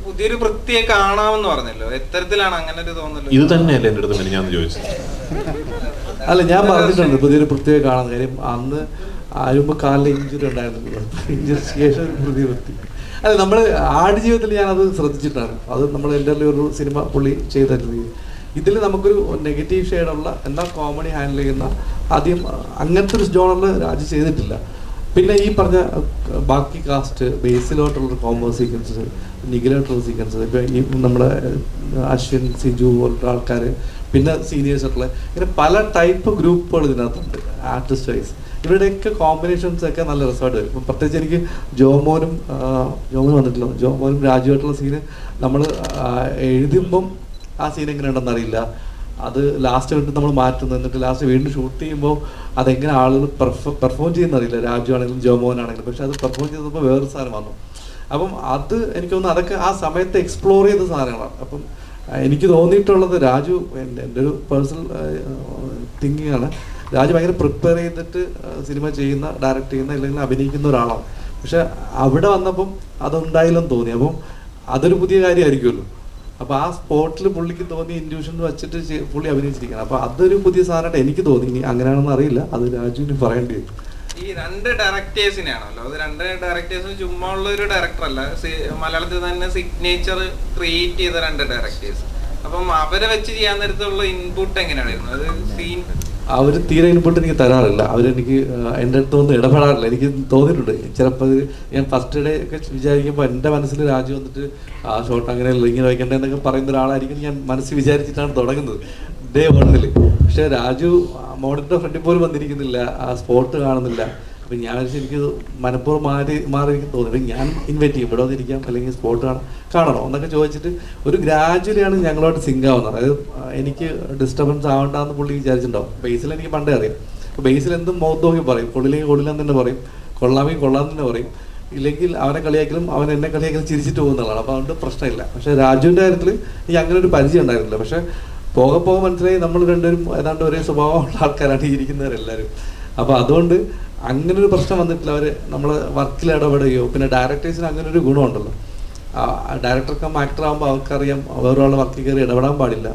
പുതിയൊരു വൃത്തിയെ കാണാമെന്ന് പറഞ്ഞല്ലോ, എത്തരത്തിലാണ് അങ്ങനെ ഒരു തോന്നല്? ഇത് തന്നെയല്ലേ എൻ്റെ അടുത്ത് ഞാൻ ചോദിച്ചത്? അല്ല, ഞാൻ പറഞ്ഞിട്ടുണ്ട് പുതിയൊരു വൃത്തിയെ കാണുന്ന കാര്യം. അന്ന് ആരുമ്പോൾ കാലിൽ ഇഞ്ചുറി ഉണ്ടായിരുന്നു, ഇഞ്ചുറിക്ക് ശേഷം ഒരു പുതിയ വൃത്തി. അല്ല, നമ്മൾ ആടുജീവിതത്തിൽ ഞാനത് ശ്രദ്ധിച്ചിട്ടാണ്. അത് നമ്മൾ എൻ്റെ ഒരു സിനിമ പുള്ളി ചെയ്തിരുന്നത്. ഇതിൽ നമുക്കൊരു നെഗറ്റീവ് ഷെയ്ഡുള്ള എന്നാൽ കോമഡി ഹാൻഡിൽ ചെയ്യുന്ന ആദ്യം അങ്ങനത്തെ ഒരു ജോണറിൽ രാജു ചെയ്തിട്ടില്ല. പിന്നെ ഈ പറഞ്ഞ ബാക്കി കാസ്റ്റ് ബേസിലോട്ടുള്ള കോംബോ സീക്വൻസ്, നിഖിലായിട്ടുള്ള സീക്വൻസ്, ഇപ്പോൾ ഈ നമ്മുടെ അശ്വിൻ, സിജു പോലുള്ള ആൾക്കാർ, പിന്നെ സീനിയേഴ്സ് ആയിട്ടുള്ള ഇങ്ങനെ പല ടൈപ്പ് ഗ്രൂപ്പുകൾ ഇതിനകത്തുണ്ട് ആർട്ടിസ്റ്റ് വൈസ്. ഇവരുടെയൊക്കെ കോമ്പിനേഷൻസ് ഒക്കെ നല്ല രസമായിട്ട് വരും. ഇപ്പം പ്രത്യേകിച്ച് എനിക്ക് ജോമോനും വന്നിട്ടില്ല, ജോമോനും രാജുവായിട്ടുള്ള സീന് നമ്മൾ എഴുതുമ്പം ആ സീൻ എങ്ങനെ ഉണ്ടെന്ന് അറിയില്ല. അത് ലാസ്റ്റ് വേണ്ടി നമ്മൾ മാറ്റുന്നു, എന്നിട്ട് ലാസ്റ്റ് വീണ്ടും ഷൂട്ട് ചെയ്യുമ്പോൾ അതെങ്ങനെ ആളുകൾ പെർഫോം ചെയ്യുന്നറിയില്ല, രാജു ആണെങ്കിലും ജോമോനാണെങ്കിലും. പക്ഷെ അത് പെർഫോം ചെയ്തപ്പോൾ വേറൊരു സാധനം വന്നു. അപ്പം അത് എനിക്ക് തോന്നുന്നു അതൊക്കെ ആ സമയത്ത് എക്സ്പ്ലോർ ചെയ്ത സാധനങ്ങളാണ്. അപ്പം എനിക്ക് തോന്നിയിട്ടുള്ളത് രാജു, എൻ്റെ ഒരു പേഴ്സണൽ തിങ്കിങ് ആണ്, രാജു ഭയങ്കര പ്രിപ്പയർ ചെയ്തിട്ട് സിനിമ ചെയ്യുന്ന, ഡയറക്റ്റ് ചെയ്യുന്ന, അല്ലെങ്കിൽ അഭിനയിക്കുന്ന ഒരാളാണ്. പക്ഷെ അവിടെ വന്നപ്പം അതുണ്ടായില്ലെന്ന് തോന്നി. അപ്പം അതൊരു പുതിയ കാര്യമായിരിക്കുമല്ലോ. അപ്പോൾ ആ സ്പോട്ടിൽ പുള്ളിക്ക് തോന്നി ഇൻഡ്യൂഷൻ വെച്ചിട്ട് പുള്ളി അഭിനയിച്ചിരിക്കുകയാണ്. അപ്പോൾ അതൊരു പുതിയ സാധനമായിട്ട് എനിക്ക് തോന്നി. ഇനി അങ്ങനെയാണെന്ന് അറിയില്ല, അത് രാജുവിന് പറയേണ്ടി വരും. ഈ രണ്ട് ഡയറക്ടേഴ്സിനാണല്ലോ, അത് രണ്ട് ഡയറക്ടേഴ്സിന് ചുമ്മാ ഉള്ള ഒരു ഡയറക്ടർ അല്ല, മലയാളത്തിൽ തന്നെ സിഗ്നേച്ചർ ക്രിയേറ്റ് ചെയ്ത രണ്ട് ഡയറക്ടേഴ്സ്. അപ്പം അവരെ വെച്ച് ചെയ്യാൻ നേരത്തുള്ള ഇൻപുട്ട് എങ്ങനെയായിരുന്നു? അത് സീൻ അവർ തീരെ ഇൻപുട്ട് എനിക്ക് തരാറില്ല. അവരെനിക്ക് എൻ്റെ അടുത്തൊന്നും ഇടപെടാറില്ല. എനിക്ക് തോന്നിയിട്ടുണ്ട് ചിലപ്പോൾ ഞാൻ ഫസ്റ്റ് ഡേ ഒക്കെ വിചാരിക്കുമ്പോൾ എൻ്റെ മനസ്സിൽ രാജു വന്നിട്ട് ആ ഷോട്ട് അങ്ങനെയല്ല ഇങ്ങനെ വയ്ക്കണ്ടേ എന്നൊക്കെ പറയുന്ന ഒരാളായിരിക്കും ഞാൻ മനസ്സിൽ വിചാരിച്ചിട്ടാണ് തുടങ്ങുന്നത് ഡേ 1. പക്ഷേ രാജു മോണിറ്റർ ഫ്രണ്ടിൽ പോലും വന്നിരിക്കുന്നില്ല, ആ സ്പോട്ട് കാണുന്നില്ല. അപ്പം ഞാൻ എനിക്ക് മനഃപൂർവ്വം മാറി എനിക്ക് തോന്നി ഞാൻ ഇൻവൈറ്റ് ചെയ്യും, ഇവിടെ വന്നിരിക്കാം, അല്ലെങ്കിൽ സ്പോട്ട് കാണണോ എന്നൊക്കെ ചോദിച്ചിട്ട് ഒരു ഗ്രാജുവലിയാണ് ഞങ്ങളോട്ട് സിങ്ക് ആവുന്നത്. അതായത് എനിക്ക് ഡിസ്റ്റർബൻസ് ആവണ്ടെന്ന് പുള്ളി വിചാരിച്ചിട്ടുണ്ടാവും. ബേസിൽ എനിക്ക് പണ്ടേ അറിയാം. അപ്പോൾ ബേസിൽ എന്തും മുഖത്ത് നോക്കി പറയും, കൊള്ളില്ലെങ്കിൽ കൊള്ളില്ലെന്ന് തന്നെ പറയും, കൊള്ളാമെങ്കിൽ കൊള്ളാമെന്ന് തന്നെ പറയും. ഇല്ലെങ്കിൽ അവനെ കളിയാക്കലും അവൻ എന്നെ കളിയാക്കലും ചിരിച്ചിട്ട് പോകുന്നതാണ്. അപ്പോൾ അതുകൊണ്ട് പ്രശ്നമില്ല. പക്ഷേ രാജുവിൻ്റെ കാര്യത്തിൽ എനിക്ക് അങ്ങനെ ഒരു പരിചയം ഉണ്ടായിരുന്നില്ല. പക്ഷേ പോകെ മനസ്സിലായി നമ്മൾ രണ്ടുപേരും ഏതാണ്ട് ഒരേ സ്വഭാവമുള്ള ആൾക്കാരാണ് ഇരിക്കുന്നവരെല്ലാവരും. അപ്പോൾ അതുകൊണ്ട് അങ്ങനെ ഒരു പ്രശ്നം വന്നിട്ടില്ല. അവർ നമ്മൾ വർക്കിൽ ഇടപെടുകയോ, പിന്നെ ഡയറക്ടേഴ്സിന് അങ്ങനെ ഒരു ഗുണമുണ്ടല്ലോ, ഡയറക്ടർക്കും ആക്ടർ ആകുമ്പോൾ അവർക്കറിയാം വേറൊരാളുടെ വർക്കിൽ കയറി ഇടപെടാൻ പാടില്ല.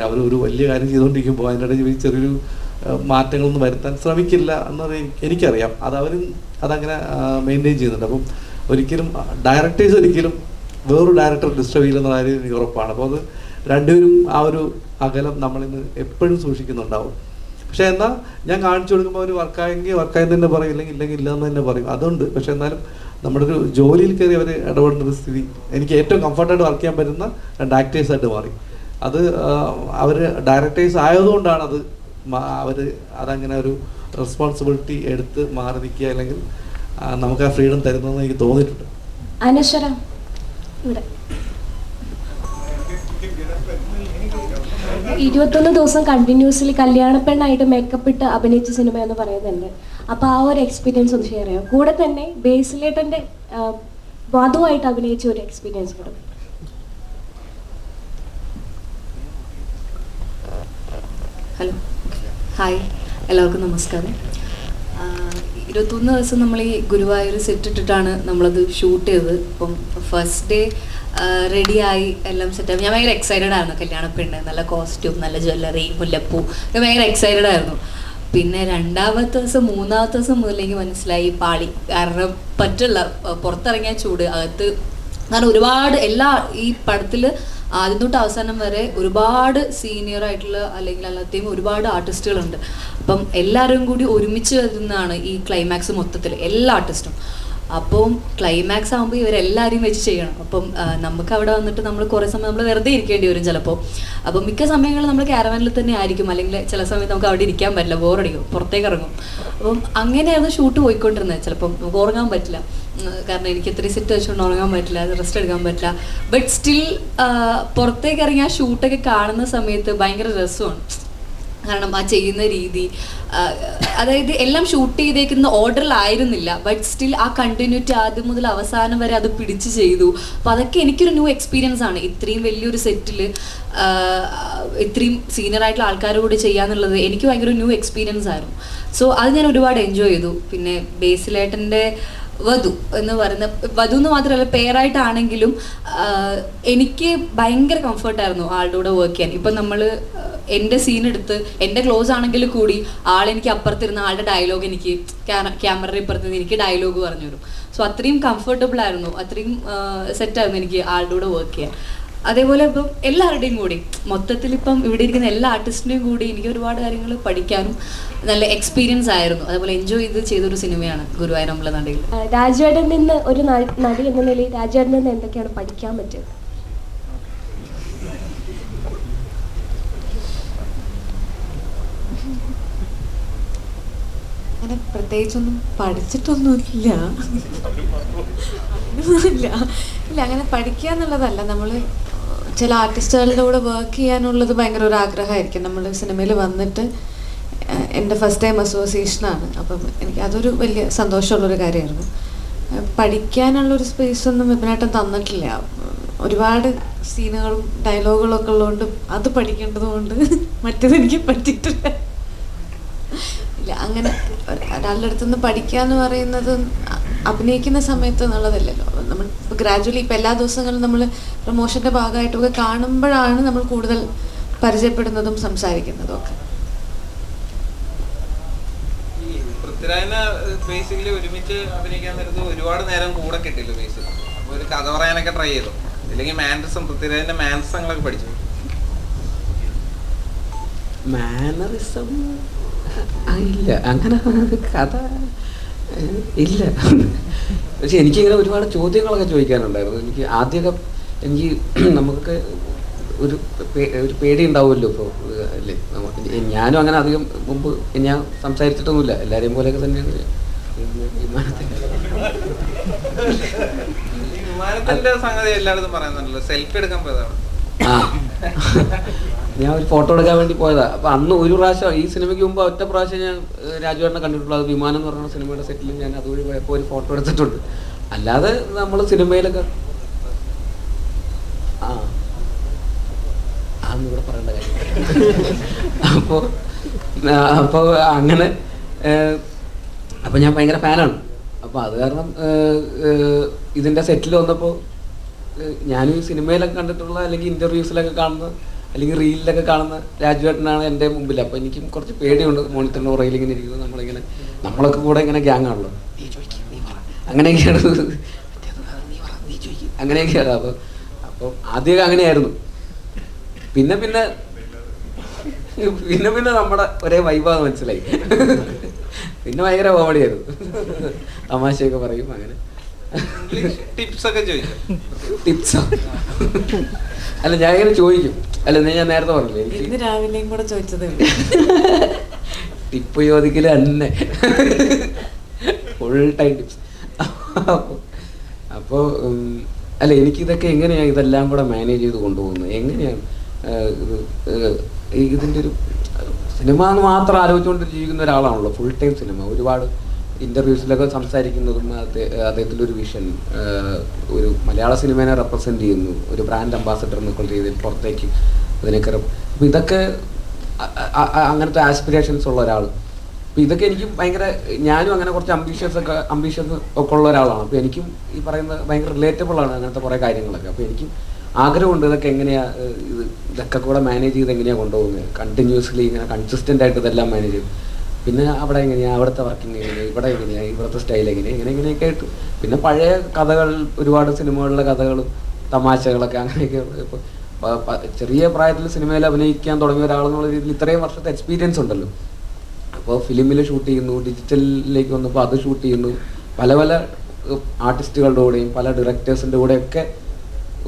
അവർ ഒരു വലിയ കാര്യം ചെയ്തുകൊണ്ടിരിക്കുമ്പോൾ അതിനിടയിൽ ചെറിയൊരു മാറ്റങ്ങളൊന്നും വരുത്താൻ ശ്രമിക്കില്ല എന്നത് എനിക്കറിയാം. അതങ്ങനെ മെയിൻറ്റെയിൻ ചെയ്യുന്നുണ്ട്. അപ്പം ഒരിക്കലും ഡയറക്ടേഴ്സ് ഒരിക്കലും വേറൊരു ഡയറക്ടർ ഡിസ്റ്റർബ് ചെയ്യില്ലെന്ന കാര്യം എനിക്ക് ഉറപ്പാണ്. അപ്പോൾ അത് രണ്ടുപേരും ആ ഒരു അകലം നമ്മളിന്ന് എപ്പോഴും സൂക്ഷിക്കുന്നുണ്ടാവും. പക്ഷെ എന്നാൽ ഞാൻ കാണിച്ചു കൊടുക്കുമ്പോൾ അവർ വർക്കായെന്ന് തന്നെ പറയും, ഇല്ലെങ്കിൽ ഇല്ലയെന്ന് തന്നെ പറയും. അതുണ്ട്. പക്ഷെ എന്നാലും നമ്മുടെ ഒരു ജോലിയിൽ കയറി അവർ ഇടപെടുന്ന ഒരു സ്ഥിതി എനിക്ക് ഏറ്റവും കംഫർട്ടായിട്ട് വർക്ക് ചെയ്യാൻ പറ്റുന്ന രണ്ട് ആക്ടേഴ്സായിട്ട് മാറി. അത് അവർ ഡയറക്ടേഴ്സ് ആയതുകൊണ്ടാണ് അതങ്ങനെ ഒരു റെസ്പോൺസിബിലിറ്റി എടുത്ത് മാറി നിൽക്കുക, അല്ലെങ്കിൽ നമുക്ക് ആ ഫ്രീഡം തരുന്നതെന്ന് എനിക്ക് തോന്നിയിട്ടുണ്ട്. അനശ്വര ഇവിടെ 21 ദിവസം കണ്ടിന്യൂസ്ലി കല്യാണപ്പെണ്ണായിട്ട് മേക്കപ്പ് ഇട്ട് അഭിനയിച്ച സിനിമ എന്ന് പറയുന്നുണ്ട്. അപ്പോൾ ആ ഒരു എക്സ്പീരിയൻസ് ഒന്ന് ഷെയർ ചെയ്യാം. കൂടെ തന്നെ ബേസിലേട്ടൻ്റെ വധുവായിട്ട് അഭിനയിച്ച ഒരു എക്സ്പീരിയൻസ് കൂടെ. ഹലോ, ഹായ്, എല്ലാവർക്കും നമസ്കാരം. 21 ദിവസം നമ്മൾ ഈ ഗുരുവായൂർ സെറ്റ് ഇട്ടിട്ടാണ് നമ്മളത് ഷൂട്ട് ചെയ്തത്. ഇപ്പം ഫസ്റ്റ് ഡേ റെഡിയായി എല്ലാം സെറ്റായി. ഞാൻ ഭയങ്കര എക്സൈറ്റഡ് ആയിരുന്നു. കല്യാണപ്പെണ്ണ്, നല്ല കോസ്റ്റ്യൂം, നല്ല ജ്വല്ലറി, മുല്ലപ്പൂ, ഞാൻ ഭയങ്കര എക്സൈറ്റഡ് ആയിരുന്നു. പിന്നെ രണ്ടാമത്തെ ദിവസം മൂന്നാമത്തെ ദിവസം മുതലേക്ക് മനസ്സിലായി പാളി. കാരണം പറ്റില്ല, പുറത്തിറങ്ങിയ ചൂട്, അകത്ത് കാരണം ഒരുപാട് ഈ പടത്തിൽ ആദ്യം തൊട്ട് അവസാനം വരെ ഒരുപാട് സീനിയർ ആയിട്ടുള്ള അല്ലെങ്കിൽ അല്ലാതെയും ഒരുപാട് ആർട്ടിസ്റ്റുകളുണ്ട്. അപ്പം എല്ലാവരും കൂടി ഒരുമിച്ച് വരുന്നതാണ് ഈ ക്ലൈമാക്സ് മൊത്തത്തിൽ, എല്ലാ ആർട്ടിസ്റ്റും. അപ്പം ക്ലൈമാക്സ് ആകുമ്പോൾ ഇവരെല്ലാവരെയും വെച്ച് ചെയ്യണം. അപ്പം നമുക്ക് അവിടെ വന്നിട്ട് നമ്മൾ കുറേ സമയം നമ്മൾ വെറുതെ ഇരിക്കേണ്ടി വരും ചിലപ്പോൾ. അപ്പം മിക്ക സമയങ്ങളിൽ നമ്മൾ ക്യാരവാനിൽ തന്നെ ആയിരിക്കും, അല്ലെങ്കിൽ ചില സമയത്ത് നമുക്ക് അവിടെ ഇരിക്കാൻ പറ്റില്ല, ബോറടിക്കും, പുറത്തേക്ക് ഇറങ്ങും. അപ്പം അങ്ങനെയായിരുന്നു ഷൂട്ട് പോയിക്കൊണ്ടിരുന്നത്. ചിലപ്പം നമുക്ക് ഉറങ്ങാൻ പറ്റില്ല, കാരണം എനിക്ക് ഇത്രയും സെറ്റ് വെച്ചുകൊണ്ട് ഉറങ്ങാൻ പറ്റില്ല, റെസ്റ്റ് എടുക്കാൻ പറ്റില്ല. ബട്ട് സ്റ്റിൽ പുറത്തേക്ക് ഇറങ്ങി ആ ഷൂട്ടൊക്കെ കാണുന്ന സമയത്ത് ഭയങ്കര രസമാണ്. കാരണം ആ ചെയ്യുന്ന രീതി, അതായത് എല്ലാം ഷൂട്ട് ചെയ്തേക്കുന്ന ഓർഡറിലായിരുന്നില്ല, ബട്ട് സ്റ്റിൽ ആ കണ്ടിന്യൂറ്റി ആദ്യം മുതൽ അവസാനം വരെ അത് പിടിച്ച് ചെയ്തു. അപ്പോൾ അതൊക്കെ എനിക്കൊരു ന്യൂ എക്സ്പീരിയൻസ് ആണ്. ഇത്രയും വലിയൊരു സെറ്റിൽ ഇത്രയും സീനിയർ ആയിട്ടുള്ള ആൾക്കാരുടെ കൂടി ചെയ്യാന്നുള്ളത് എനിക്ക് ഭയങ്കര ന്യൂ എക്സ്പീരിയൻസ് ആയിരുന്നു. സോ അത് ഞാൻ ഒരുപാട് എൻജോയ് ചെയ്തു. പിന്നെ ബേസിലേട്ടൻ്റെ വധു എന്ന് പറയുന്ന, വധു എന്ന് മാത്രമല്ല പേരായിട്ടാണെങ്കിലും എനിക്ക് ഭയങ്കര കംഫർട്ടായിരുന്നു ആളുടെ കൂടെ വർക്ക് ചെയ്യാൻ. ഇപ്പം നമ്മൾ എൻ്റെ സീനെടുത്ത് എൻ്റെ ക്ലോസ് ആണെങ്കിൽ കൂടി ആളെനിക്ക് അപ്പുറത്തിരുന്ന ആളുടെ ഡയലോഗ് എനിക്ക് ക്യാമറയുടെ ഇപ്പുറത്ത് എനിക്ക് ഡയലോഗ് പറഞ്ഞു തരും. സോ അത്രയും കംഫർട്ടബിൾ ആയിരുന്നു, അത്രയും സെറ്റായിരുന്നു എനിക്ക് ആളുടെ കൂടെ വർക്ക് ചെയ്യാൻ. അതേപോലെ ഇപ്പം എല്ലാവരുടെയും കൂടി മൊത്തത്തിൽ ഇപ്പം ഇവിടെ ഇരിക്കുന്ന എല്ലാ ആർട്ടിസ്റ്റിൻ്റെയും കൂടി എനിക്ക് ഒരുപാട് കാര്യങ്ങൾ പഠിക്കാനും നല്ല എക്സ്പീരിയൻസ് ആയിരുന്നു. അതേപോലെ എൻജോയ് ചെയ്തൊരു സിനിമയാണ് ഗുരുവായൂർ അമ്പലനടയിൽ. രാജുവേട്ടൻ നിന്ന് ഒരു നടി എന്ന നിലയിൽ രാജുവേട്ടൻ നിന്ന് എന്തൊക്കെയാണ് പഠിക്കാൻ പറ്റിയത്? അങ്ങനെ പ്രത്യേകിച്ചൊന്നും പഠിച്ചിട്ടൊന്നുമില്ല. ഇല്ല, അങ്ങനെ പഠിക്കുക എന്നുള്ളതല്ല. നമ്മൾ ചില ആർട്ടിസ്റ്റുകളുടെ കൂടെ വർക്ക് ചെയ്യാനുള്ളത് ഭയങ്കര ഒരു ആഗ്രഹമായിരിക്കും. നമ്മൾ സിനിമയിൽ വന്നിട്ട് എൻ്റെ ഫസ്റ്റ് ടൈം അസോസിയേഷനാണ്. അപ്പം എനിക്ക് അതൊരു വലിയ സന്തോഷമുള്ളൊരു കാര്യമായിരുന്നു. പഠിക്കാനുള്ളൊരു സ്പേസൊന്നും വിപിനേട്ടൻ തന്നിട്ടില്ല. ഒരുപാട് സീനുകളും ഡയലോഗുകളും ഒക്കെ ഉള്ളതുകൊണ്ട് അത് പഠിക്കേണ്ടത് കൊണ്ട് മറ്റേതെനിക്ക് പറ്റിയിട്ടില്ല. ഇല്ല, അങ്ങനെ ഒരാളുടെ അടുത്തുനിന്ന് പഠിക്കുക എന്ന് പറയുന്നത് അഭിനയിക്കുന്ന സമയത്ത് എന്നുള്ളതല്ലല്ലോ. നമ്മൾ ഗ്രാജുവലി ഇപ്പം എല്ലാ ദിവസങ്ങളും നമ്മൾ പ്രൊമോഷൻ്റെ ഭാഗമായിട്ടൊക്കെ കാണുമ്പോഴാണ് നമ്മൾ കൂടുതൽ പരിചയപ്പെടുന്നതും സംസാരിക്കുന്നതും ഒക്കെ. പൃഥ്വിരാജിനെ ബേസിക്കലി ഒരുമിച്ച് അഭിനയിക്കാൻ നേരത്ത് ഒരുപാട് നേരം കൂടെ കിട്ടില്ല ബേസിൽ. അപ്പോൾ ഒരു കഥ പറയാനൊക്കെ ട്രൈ ചെയ്തു, അല്ലെങ്കിൽ മാനറിസം, പൃഥ്വിരാജിന്റെ മാനറിസങ്ങളൊക്കെ പഠിച്ചു. മാനറിസം ഇല്ല, അങ്ങനെ കഥ ഇല്ല. പക്ഷെ എനിക്കിങ്ങനെ ഒരുപാട് ചോദ്യങ്ങളൊക്കെ ചോദിക്കാനുണ്ടായിരുന്നു. എനിക്ക് ആദ്യമൊക്കെ എനിക്ക് നമുക്കൊക്കെ ഒരു പേടി ഉണ്ടാവുമല്ലോ. ഇപ്പോൾ അല്ലേ, ഞാനും അങ്ങനെ അധികം മുമ്പ് ഞാൻ സംസാരിച്ചിട്ടൊന്നുമില്ല, എല്ലാവരെയും പോലെയൊക്കെ തന്നെയാണ് വിമാനത്തിന്റെ സംഗതി എല്ലായിടത്തും പറയുന്നുണ്ടല്ലോ, സെൽഫി എടുക്കാൻ പോയതാണ്. ഞാൻ ഒരു ഫോട്ടോ എടുക്കാൻ വേണ്ടി പോയതാ. അപ്പൊ അന്ന് ഒരു പ്രാവശ്യം, ഈ സിനിമയ്ക്ക് മുമ്പ് ഒറ്റ പ്രാവശ്യം ഞാൻ രാജുവേട്ടനെ കണ്ടിട്ടുള്ളൂ. അത് വിമാനം എന്ന് പറയുന്ന സിനിമയുടെ സെറ്റിൽ ഞാൻ അതുവഴി പോയപ്പോൾ ഒരു ഫോട്ടോ എടുത്തിട്ടുണ്ട്. അല്ലാതെ നമ്മൾ സിനിമയിലൊക്കെ അതൊന്നും ഇവിടെ പറയേണ്ട കാര്യം. അപ്പോൾ അങ്ങനെ അപ്പോൾ ഞാൻ ഭയങ്കര ഫാനാണ്. അപ്പോൾ അത് കാരണം ഇതിൻ്റെ സെറ്റിൽ വന്നപ്പോൾ ഞാനും ഈ സിനിമയിലൊക്കെ കണ്ടിട്ടുള്ള, അല്ലെങ്കിൽ ഇൻ്റർവ്യൂസിലൊക്കെ കാണുന്ന, അല്ലെങ്കിൽ റീലിലൊക്കെ കാണുന്ന രാജുവേട്ടനാണ് എൻ്റെ മുമ്പിൽ. അപ്പോൾ എനിക്കും കുറച്ച് പേടിയുണ്ട്. മോണിറ്ററിൻ്റെ പുറകിൽ ഇങ്ങനെ ഇരിക്കുന്നത്, നമ്മളിങ്ങനെ നമ്മളൊക്കെ കൂടെ ഇങ്ങനെ ഗ്യാങ് ആണല്ലോ, അങ്ങനെയൊക്കെയാണ്, അങ്ങനെയൊക്കെയാണ്. അപ്പോൾ ആദ്യമൊക്കെ അങ്ങനെയായിരുന്നു. പിന്നെ പിന്നെ പിന്നെ പിന്നെ നമ്മുടെ ഒരേ വൈബാന്ന് മനസ്സിലായി. പിന്നെ ഭയങ്കര കോമഡിയായിരുന്നു, തമാശയൊക്കെ പറയും. അങ്ങനെ ടിപ്സോ അല്ല, ഞാൻ ഇങ്ങനെ ചോദിക്കും. അല്ല, ഞാൻ നേരത്തെ പറഞ്ഞില്ലേ, ഇന്ന് രാവിലെയും കൂടെ ചോദിച്ചത് ടിപ്പ് ചോദിക്കല് തന്നെ, ഫുൾ ടൈം ടിപ്സ്. അപ്പോൾ അല്ല, എനിക്കിതൊക്കെ എങ്ങനെയാണ് ഇതെല്ലാം കൂടെ മാനേജ് ചെയ്ത് കൊണ്ടുപോകുന്നത്, എങ്ങനെയാണ് ഇതിൻ്റെ ഒരു സിനിമ എന്ന് മാത്രം ആലോചിച്ചുകൊണ്ട് ജീവിക്കുന്ന ഒരാളാണല്ലോ, ഫുൾ ടൈം സിനിമ. ഒരുപാട് ഇൻ്റർവ്യൂസിലൊക്കെ സംസാരിക്കുന്നതും അദ്ദേഹത്തിൻ്റെ ഒരു വിഷൻ, ഒരു മലയാള സിനിമേനെ റെപ്രസെൻ്റ് ചെയ്യുന്നു, ഒരു ബ്രാൻഡ് അംബാസഡർ എന്നൊക്കെ രീതിയിൽ പുറത്തേക്ക് അതിനൊക്കെ. അപ്പോൾ ഇതൊക്കെ അങ്ങനത്തെ ആസ്പിറേഷൻസ് ഉള്ള ഒരാൾ. അപ്പോൾ ഇതൊക്കെ എനിക്കും ഭയങ്കര, ഞാനും അങ്ങനെ കുറച്ച് അംബീഷ്യസ് ഒക്കെ ഉള്ള ഒരാളാണ്. അപ്പോൾ എനിക്കും ഈ പറയുന്നത് ഭയങ്കര റിലേറ്റബിൾ ആണ് അങ്ങനത്തെ കുറേ കാര്യങ്ങളൊക്കെ. അപ്പോൾ എനിക്കും ആഗ്രഹമുണ്ട് ഇതൊക്കെ എങ്ങനെയാണ്, ഇതൊക്കെ കൂടെ മാനേജ് ചെയ്ത് എങ്ങനെയാണ് കൊണ്ടുപോകുന്നത്, കണ്ടിന്യൂസ്ലി ഇങ്ങനെ കൺസിസ്റ്റൻ്റ് ആയിട്ട് ഇതെല്ലാം മാനേജ് ചെയ്യും. പിന്നെ അവിടെ എങ്ങനെയാണ്, അവിടുത്തെ വർക്കിംഗ് എങ്ങനെയാണ്, ഇവിടെ എങ്ങനെയാണ്, ഇവിടുത്തെ സ്റ്റൈൽ എങ്ങനെയാണ്, ഇങ്ങനെയൊക്കെ ആയിട്ട്. പിന്നെ പഴയ കഥകൾ, ഒരുപാട് സിനിമകളിലെ കഥകളും തമാശകളൊക്കെ അങ്ങനെയൊക്കെ. ഇപ്പോൾ ചെറിയ പ്രായത്തിൽ സിനിമയിൽ അഭിനയിക്കാൻ തുടങ്ങിയ ഒരാളെന്നുള്ള രീതിയിൽ ഇത്രയും വർഷത്തെ എക്സ്പീരിയൻസ് ഉണ്ടല്ലോ. അപ്പോൾ ഫിലിമിൽ ഷൂട്ട് ചെയ്യുന്നു, ഡിജിറ്റലിലേക്ക് വന്നപ്പോൾ അത് ഷൂട്ട് ചെയ്യുന്നു, പല പല ആർട്ടിസ്റ്റുകളുടെ കൂടെയും പല ഡയറക്ടേഴ്സിൻ്റെ കൂടെയൊക്കെ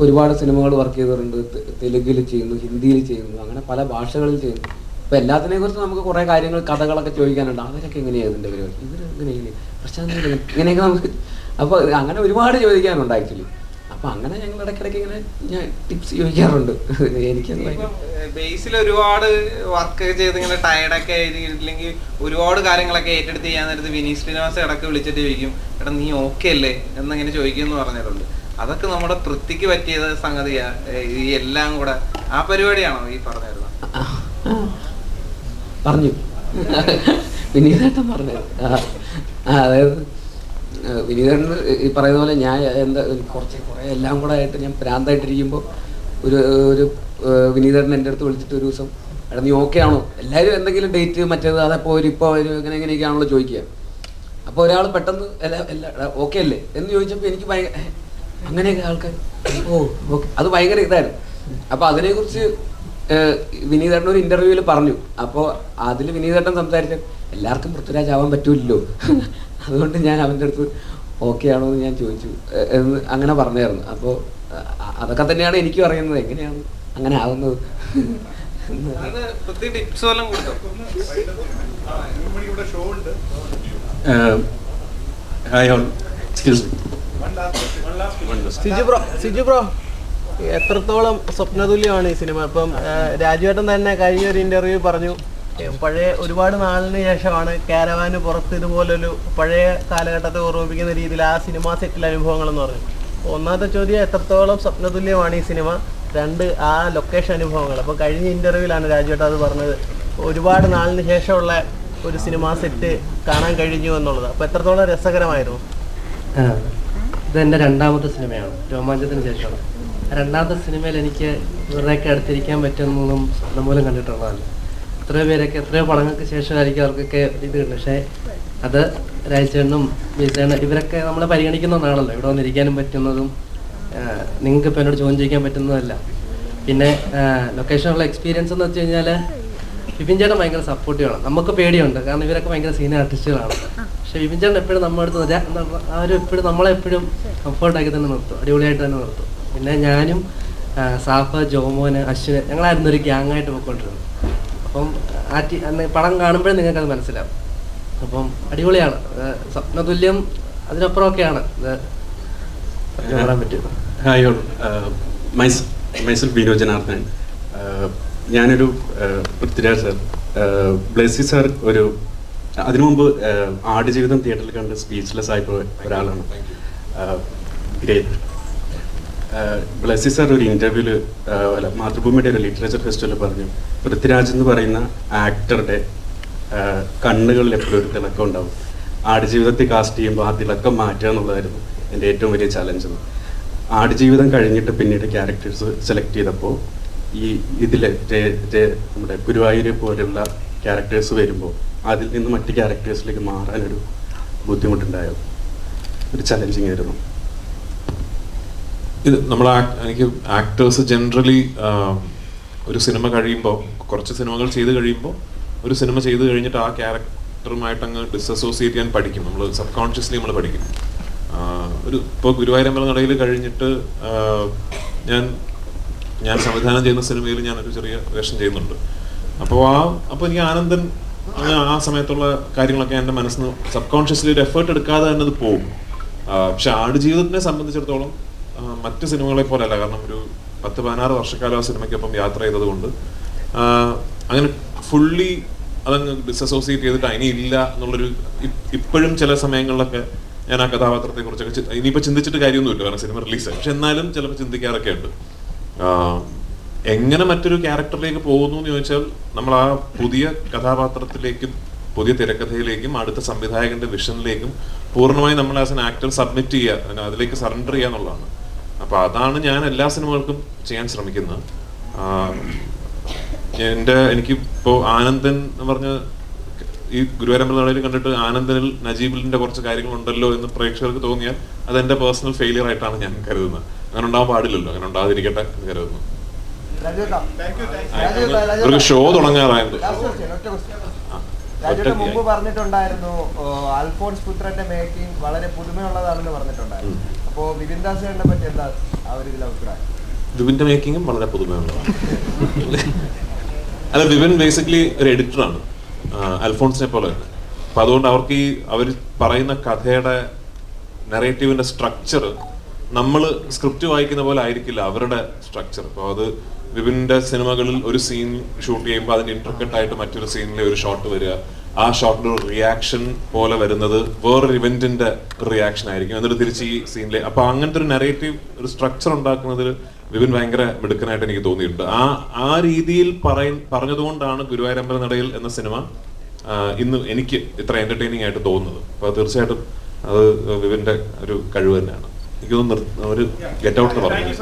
ഒരുപാട് സിനിമകൾ വർക്ക് ചെയ്തിട്ടുണ്ട്. തെലുങ്കിൽ ചെയ്യുന്നു, ഹിന്ദിയിൽ ചെയ്യുന്നു, അങ്ങനെ പല ഭാഷകളിൽ ചെയ്യുന്നു. അപ്പോൾ എല്ലാത്തിനെ കുറിച്ച് നമുക്ക് കുറേ കാര്യങ്ങൾ, കഥകളൊക്കെ ചോദിക്കാനുണ്ട്. അവരൊക്കെ എങ്ങനെയാണ് ഇതിൻ്റെ പരിപാടി, ഇവരെങ്ങനെ പ്രശാന്ത് ഇങ്ങനെയൊക്കെ നമുക്ക്. അപ്പോൾ അങ്ങനെ ഒരുപാട് ചോദിക്കാനുണ്ട് ആക്ച്വലി. അപ്പോൾ അങ്ങനെ ഞങ്ങൾ ഇടയ്ക്കിടയ്ക്ക് ഇങ്ങനെ ഞാൻ ടിപ്സ് ചോദിക്കാറുണ്ട്. എനിക്ക് ബേസിൽ ഒരുപാട് വർക്ക് ചെയ്ത് ഇങ്ങനെ ടയർഡൊക്കെ ആയില്ലെങ്കിൽ ഒരുപാട് കാര്യങ്ങളൊക്കെ ഏറ്റെടുത്ത് ചെയ്യാൻ നേരത്ത് വിനീത് ശ്രീനിവാസ് ഇടയ്ക്ക് വിളിച്ചിട്ട് ചോദിക്കും, എടാ നീ ഓക്കെ അല്ലേ എന്നിങ്ങനെ ചോദിക്കുമെന്ന് പറഞ്ഞിട്ടുണ്ട്. അതൊക്കെ നമ്മുടെ തൃപ്തിക്ക് പറ്റിയത് സംഗതിയാ, ഈ എല്ലാം കൂടെ ആ പരിപാടിയാണോ ഈ പറഞ്ഞിരുന്നത്? പറഞ്ഞു വിനീതേട്ടൻ പറഞ്ഞത്. അതായത് വിനീതേട്ടൻ ഈ പറയുന്ന പോലെ ഞാൻ എന്താ കുറേ എല്ലാം കൂടെ ആയിട്ട് ഞാൻ ഭ്രാന്തായിട്ടിരിക്കുമ്പോൾ ഒരു വിനീതേട്ടൻ എൻ്റെ അടുത്ത് വിളിച്ചിട്ട് ഒരു ദിവസം, എടാ നീ ഓക്കെ ആണോ, എല്ലാവരും എന്തെങ്കിലും ഡേറ്റ് മറ്റേത് അതപ്പോൾ ഒരു ഇപ്പോൾ ഒരു എങ്ങനെയൊക്കെയാണല്ലോ ചോദിക്കുക. അപ്പോൾ ഒരാൾ പെട്ടെന്ന് ഓക്കെ അല്ലേ എന്ന് ചോദിച്ചപ്പോൾ എനിക്ക് ഭയങ്കര അങ്ങനെയൊക്കെ ആൾക്കാർ ഓക്കെ, അത് ഭയങ്കര ഇതായിരുന്നു. അപ്പോൾ അതിനെക്കുറിച്ച് വിനീതേട്ടൻ ഒരു ഇൻ്റർവ്യൂവിൽ പറഞ്ഞു. അപ്പോൾ അതിൽ വിനീതേട്ടൻ സംസാരിച്ച എല്ലാവർക്കും പൃഥ്വിരാജ് ആവാൻ പറ്റൂല്ലോ, അതുകൊണ്ട് ഞാൻ അവൻ്റെ അടുത്ത് ഓക്കെ ആണോ എന്ന് ഞാൻ ചോദിച്ചു എന്ന് അങ്ങനെ പറഞ്ഞായിരുന്നു. അപ്പോൾ അതൊക്കെ തന്നെയാണ് എനിക്കും അറിയുന്നത്, എങ്ങനെയാണ് അങ്ങനെ ആവുന്നത്. അത് പ്രത്യേക ടിപ്സ് വല്ലതും കൊടുത്തോ? Hi all, excuse me. Siju bro എത്രത്തോളം സ്വപ്നതുല്യമാണ് ഈ സിനിമ? ഇപ്പം രാജുവേട്ടൻ തന്നെ കഴിഞ്ഞ ഒരു ഇന്റർവ്യൂ പറഞ്ഞു, പഴയ ഒരുപാട് നാളിന് ശേഷമാണ് കാരവാന് പുറത്ത് ഇതുപോലൊരു പഴയ കാലഘട്ടത്തെ ഓർമ്മിപ്പിക്കുന്ന രീതിയിൽ ആ സിനിമ സെറ്റിലെ അനുഭവങ്ങൾ എന്ന് പറഞ്ഞു. ഒന്നാമത്തെ ചോദ്യം, എത്രത്തോളം സ്വപ്നതുല്യമാണ് ഈ സിനിമ? രണ്ട്, ആ ലൊക്കേഷൻ അനുഭവങ്ങൾ. അപ്പോൾ കഴിഞ്ഞ ഇന്റർവ്യൂവിലാണ് രാജുവേട്ടൻ അത് പറഞ്ഞത്, ഒരുപാട് നാളിന് ശേഷമുള്ള ഒരു സിനിമ സെറ്റ് കാണാൻ കഴിഞ്ഞു എന്നുള്ളത്. അപ്പോൾ എത്രത്തോളം രസകരമായിരുന്നു? ഇതെൻ്റെ രണ്ടാമത്തെ സിനിമയാണ്, രോമാഞ്ചത്തിന് ശേഷമാണ്. രണ്ടാമത്തെ സിനിമയിൽ എനിക്ക് ഇവരുടെയൊക്കെ അടുത്തിരിക്കാൻ പറ്റുന്നൊന്നും സ്വപ്നം പോലും കണ്ടിട്ടുള്ളതല്ല. എത്രയോ പേരൊക്കെ എത്രയോ പടങ്ങൾക്ക് ശേഷമായിരിക്കും അവർക്കൊക്കെ ഇത് കിട്ടും. പക്ഷേ അത് രാജേണ്ണനും വിജയണ്ണ ഇവരൊക്കെ നമ്മളെ പരിഗണിക്കുന്നതാണല്ലോ, ഇവിടെ വന്നിരിക്കാനും പറ്റുന്നതും നിങ്ങൾക്ക് ഇപ്പോൾ എന്നോട് ചോദ്യം ചോദിക്കാൻ പറ്റുന്നതല്ല. പിന്നെ ലൊക്കേഷനുള്ള എക്സ്പീരിയൻസ് എന്ന് വെച്ച് കഴിഞ്ഞാൽ വിപിൻ ചേട്ടൻ ഭയങ്കര സപ്പോർട്ടീവാണ്. നമുക്ക് പേടിയുണ്ട്, കാരണം ഇവരൊക്കെ ഭയങ്കര സീനിയർ ആർട്ടിസ്റ്റുകളാണ്. പക്ഷേ വിപിൻ ചേട്ടൻ എപ്പോഴും നമ്മുടെ അടുത്ത് അവരെപ്പോഴും നമ്മളെപ്പോഴും കംഫർട്ടാക്കി തന്നെ നിർത്തും, അടിപൊളിയായിട്ട് തന്നെ നിർത്തും. പിന്നെ ഞാനും സാഫ്, ജോമോന്, അശ്വിന് ഞങ്ങളായിരുന്നു ഒരു ഗ്യാങ്ങായിട്ട് പോയിക്കൊണ്ടിരുന്നത്. അപ്പം പടം കാണുമ്പോഴേ നിങ്ങൾക്കത് മനസ്സിലാവും. അപ്പം അടിപൊളിയാണ്, സ്വപ്നതുല്യം അതിനപ്പുറമൊക്കെയാണ് ഇത് പറയാൻ പറ്റും. Hi all, myself Bino Janardhanan. ഞാനൊരു പൃഥ്വിരാജ് സാർ, ബ്ലെസ്സി സാർ ഒരു അതിനു മുമ്പ് ആടുജീവിതം തിയേറ്ററിൽ കണ്ട് സ്പീച്ച്ലെസ് ആയിട്ടുള്ള ഒരാളാണ്. ഗ്രേറ്റ്. ബ്ലെസ്സി സാർ ഒരു ഇൻ്റർവ്യൂവിൽ മാതൃഭൂമിയുടെ ഒരു ലിറ്ററേച്ചർ ഫെസ്റ്റിവലിൽ പറഞ്ഞു, പൃഥ്വിരാജ് എന്ന് പറയുന്ന ആക്ടറുടെ കണ്ണുകളിൽ എപ്പോഴും ഒരു തിളക്കം ഉണ്ടാവും. ആടുജീവിതത്തിൽ കാസ്റ്റ് ചെയ്യുമ്പോൾ ആ തിളക്കം മാറ്റുക എന്നുള്ളതായിരുന്നു എൻ്റെ ഏറ്റവും വലിയ ചലഞ്ച്. ആടുജീവിതം കഴിഞ്ഞിട്ട് പിന്നീട് ക്യാരക്ടേഴ്സ് സെലക്ട് ചെയ്തപ്പോൾ ഈ ഇതിൽ നമ്മുടെ ഗുരുവായൂർ പോലെയുള്ള ക്യാരക്ടേഴ്സ് വരുമ്പോൾ അതിൽ നിന്ന് മറ്റ് ക്യാരക്ടേഴ്സിലേക്ക് മാറാനൊരു ബുദ്ധിമുട്ടുണ്ടായോ? ഒരു ചലഞ്ചിങ് ആയിരുന്നു ഇത്. നമ്മൾ എനിക്ക് ആക്ടേഴ്സ് ജനറലി ഒരു സിനിമ കഴിയുമ്പോൾ, കുറച്ച് സിനിമകൾ ചെയ്ത് കഴിയുമ്പോൾ, ഒരു സിനിമ ചെയ്ത് കഴിഞ്ഞിട്ട് ആ ക്യാരക്ടറുമായിട്ട് അങ്ങ് ഡിസസോസിയേറ്റ് ചെയ്യാൻ പഠിക്കും. നമ്മൾ സബ് കോൺഷ്യസ്ലി നമ്മൾ പഠിക്കും. ഇപ്പോൾ ഗുരുവായൂരമ്പല നടയിൽ കഴിഞ്ഞിട്ട് ഞാൻ സംവിധാനം ചെയ്യുന്ന സിനിമയിൽ ഞാനൊരു ചെറിയ വേഷം ചെയ്യുന്നുണ്ട്. അപ്പോൾ എനിക്ക് ആനന്ദൻ ആ സമയത്തുള്ള കാര്യങ്ങളൊക്കെ എൻ്റെ മനസ്സിന് സബ് കോൺഷ്യസ്ലി ഒരു എഫേർട്ട് എടുക്കാതെ തന്നെ അത് പോകും. പക്ഷെ ആടുജീവിതത്തിനെ സംബന്ധിച്ചിടത്തോളം മറ്റ് സിനിമകളെ പോലെയല്ല. കാരണം ഒരു 10-16 വർഷക്കാലം ആ സിനിമയ്ക്കൊപ്പം യാത്ര ചെയ്തത് കൊണ്ട് അങ്ങനെ ഫുള്ളി അതങ്ങ് ഡിസസോസിയേറ്റ് ചെയ്തിട്ട് ഇനിയില്ല എന്നുള്ളൊരു, ഇപ്പോഴും ചില സമയങ്ങളിലൊക്കെ ഞാൻ ആ കഥാപാത്രത്തെ കുറിച്ചൊക്കെ ഇനിയിപ്പോൾ ചിന്തിച്ചിട്ട് കാര്യമൊന്നുമില്ല, കാരണം സിനിമ റിലീസായി. പക്ഷെ എന്നാലും ചിലപ്പോൾ ചിന്തിക്കാറൊക്കെ ഉണ്ട്. എങ്ങനെ മറ്റൊരു ക്യാരക്ടറിലേക്ക് പോകുന്നു എന്ന് ചോദിച്ചാൽ, നമ്മൾ ആ പുതിയ കഥാപാത്രത്തിലേക്കും പുതിയ തിരക്കഥയിലേക്കും അടുത്ത സംവിധായകന്റെ വിഷനിലേക്കും പൂർണ്ണമായി നമ്മൾ ആസ് എൻ ആക്ടർ സബ്മിറ്റ് ചെയ്യുക, അതിലേക്ക് സറണ്ടർ ചെയ്യുക എന്നുള്ളതാണ്. അപ്പൊ അതാണ് ഞാൻ എല്ലാ സിനിമകൾക്കും ചെയ്യാൻ ശ്രമിക്കുന്നത്. എനിക്ക് ഇപ്പോൾ ആനന്ദൻ എന്ന് പറഞ്ഞ ഈ ഗുരുവായൂരമ്പല നടയിൽ കണ്ടിട്ട് ആനന്ദനിൽ നജീബിലിന്റെ കുറച്ച് കാര്യങ്ങളുണ്ടല്ലോ എന്ന് പ്രേക്ഷകർക്ക് തോന്നിയാൽ അതെന്റെ പേഴ്സണൽ ഫെയിലിയർ ആയിട്ടാണ് ഞാൻ കരുതുന്നത്. അങ്ങനെ ഉണ്ടാവാൻ പാടില്ലല്ലോ, അങ്ങനെ ഉണ്ടാകാതിരിക്കട്ടെ എന്ന് കരുതുന്നു. ഒരു ഷോ തുടങ്ങാറായത് മുമ്പ് പറഞ്ഞിട്ടുണ്ടായിരുന്നു, അൽഫോൺസ് പുത്രന്റെ മേക്കിംഗ് വളരെ പുതുമയുള്ളതാണെന്ന് പറഞ്ഞിട്ടുണ്ടായിരുന്നു. അപ്പോ വിപിൻ ദാസിനെ പറ്റി എന്താ ആ ഒരു അഭിപ്രായം? വിപിന്റെ മേക്കിങ്ങും വളരെ പുതുമയുള്ളതാണ്. അല്ല, വിപിൻ ബേസിക്കലി ഒരു എഡിറ്ററാണ്, അൽഫോൺസിനെ പോലെ തന്നെ. അപ്പൊ അതുകൊണ്ട് അവർക്ക് ഈ അവർ പറയുന്ന കഥയുടെ നെറേറ്റീവിന്റെ സ്ട്രക്ചർ നമ്മൾ സ്ക്രിപ്റ്റ് വായിക്കുന്ന പോലെ ആയിരിക്കില്ല അവരുടെ സ്ട്രക്ചർ. അപ്പോൾ അത് വിപിന്റെ സിനിമകളിൽ ഒരു സീൻ ഷൂട്ട് ചെയ്യുമ്പോൾ അതിന്റെ ഇന്റർകട്ട് ആയിട്ട് മറ്റൊരു സീനിലെ ഒരു ഷോട്ട് വരിക, ആ ഷോട്ടിന്റെ ഒരു റിയാക്ഷൻ പോലെ വരുന്നത് വേറൊരു ഇവന്റിന്റെ റിയാക്ഷൻ ആയിരിക്കും, എന്നിട്ട് തിരിച്ച് ഈ സീനിലെ. അപ്പൊ അങ്ങനത്തെ ഒരു നെറേറ്റീവ് ഒരു സ്ട്രക്ചർ ഉണ്ടാക്കുന്നതിൽ വിപിൻ ഭയങ്കര മിടുക്കനായിട്ട് എനിക്ക് തോന്നിയിട്ടുണ്ട്. ആ രീതിയിൽ പറഞ്ഞതുകൊണ്ടാണ് ഗുരുവായൂരമ്പല നടയിൽ എന്ന സിനിമ ഇന്ന് എനിക്ക് ഇത്ര എന്റർടൈനിങ് ആയിട്ട് തോന്നുന്നത്. അപ്പൊ തീർച്ചയായിട്ടും അത് വിപിന്റെ ഒരു കഴിവ് തന്നെയാണ്. എനിക്ക് തോന്നുന്നു ഒരു ഗെറ്റ് ഔട്ട് എന്ന് പറഞ്ഞു.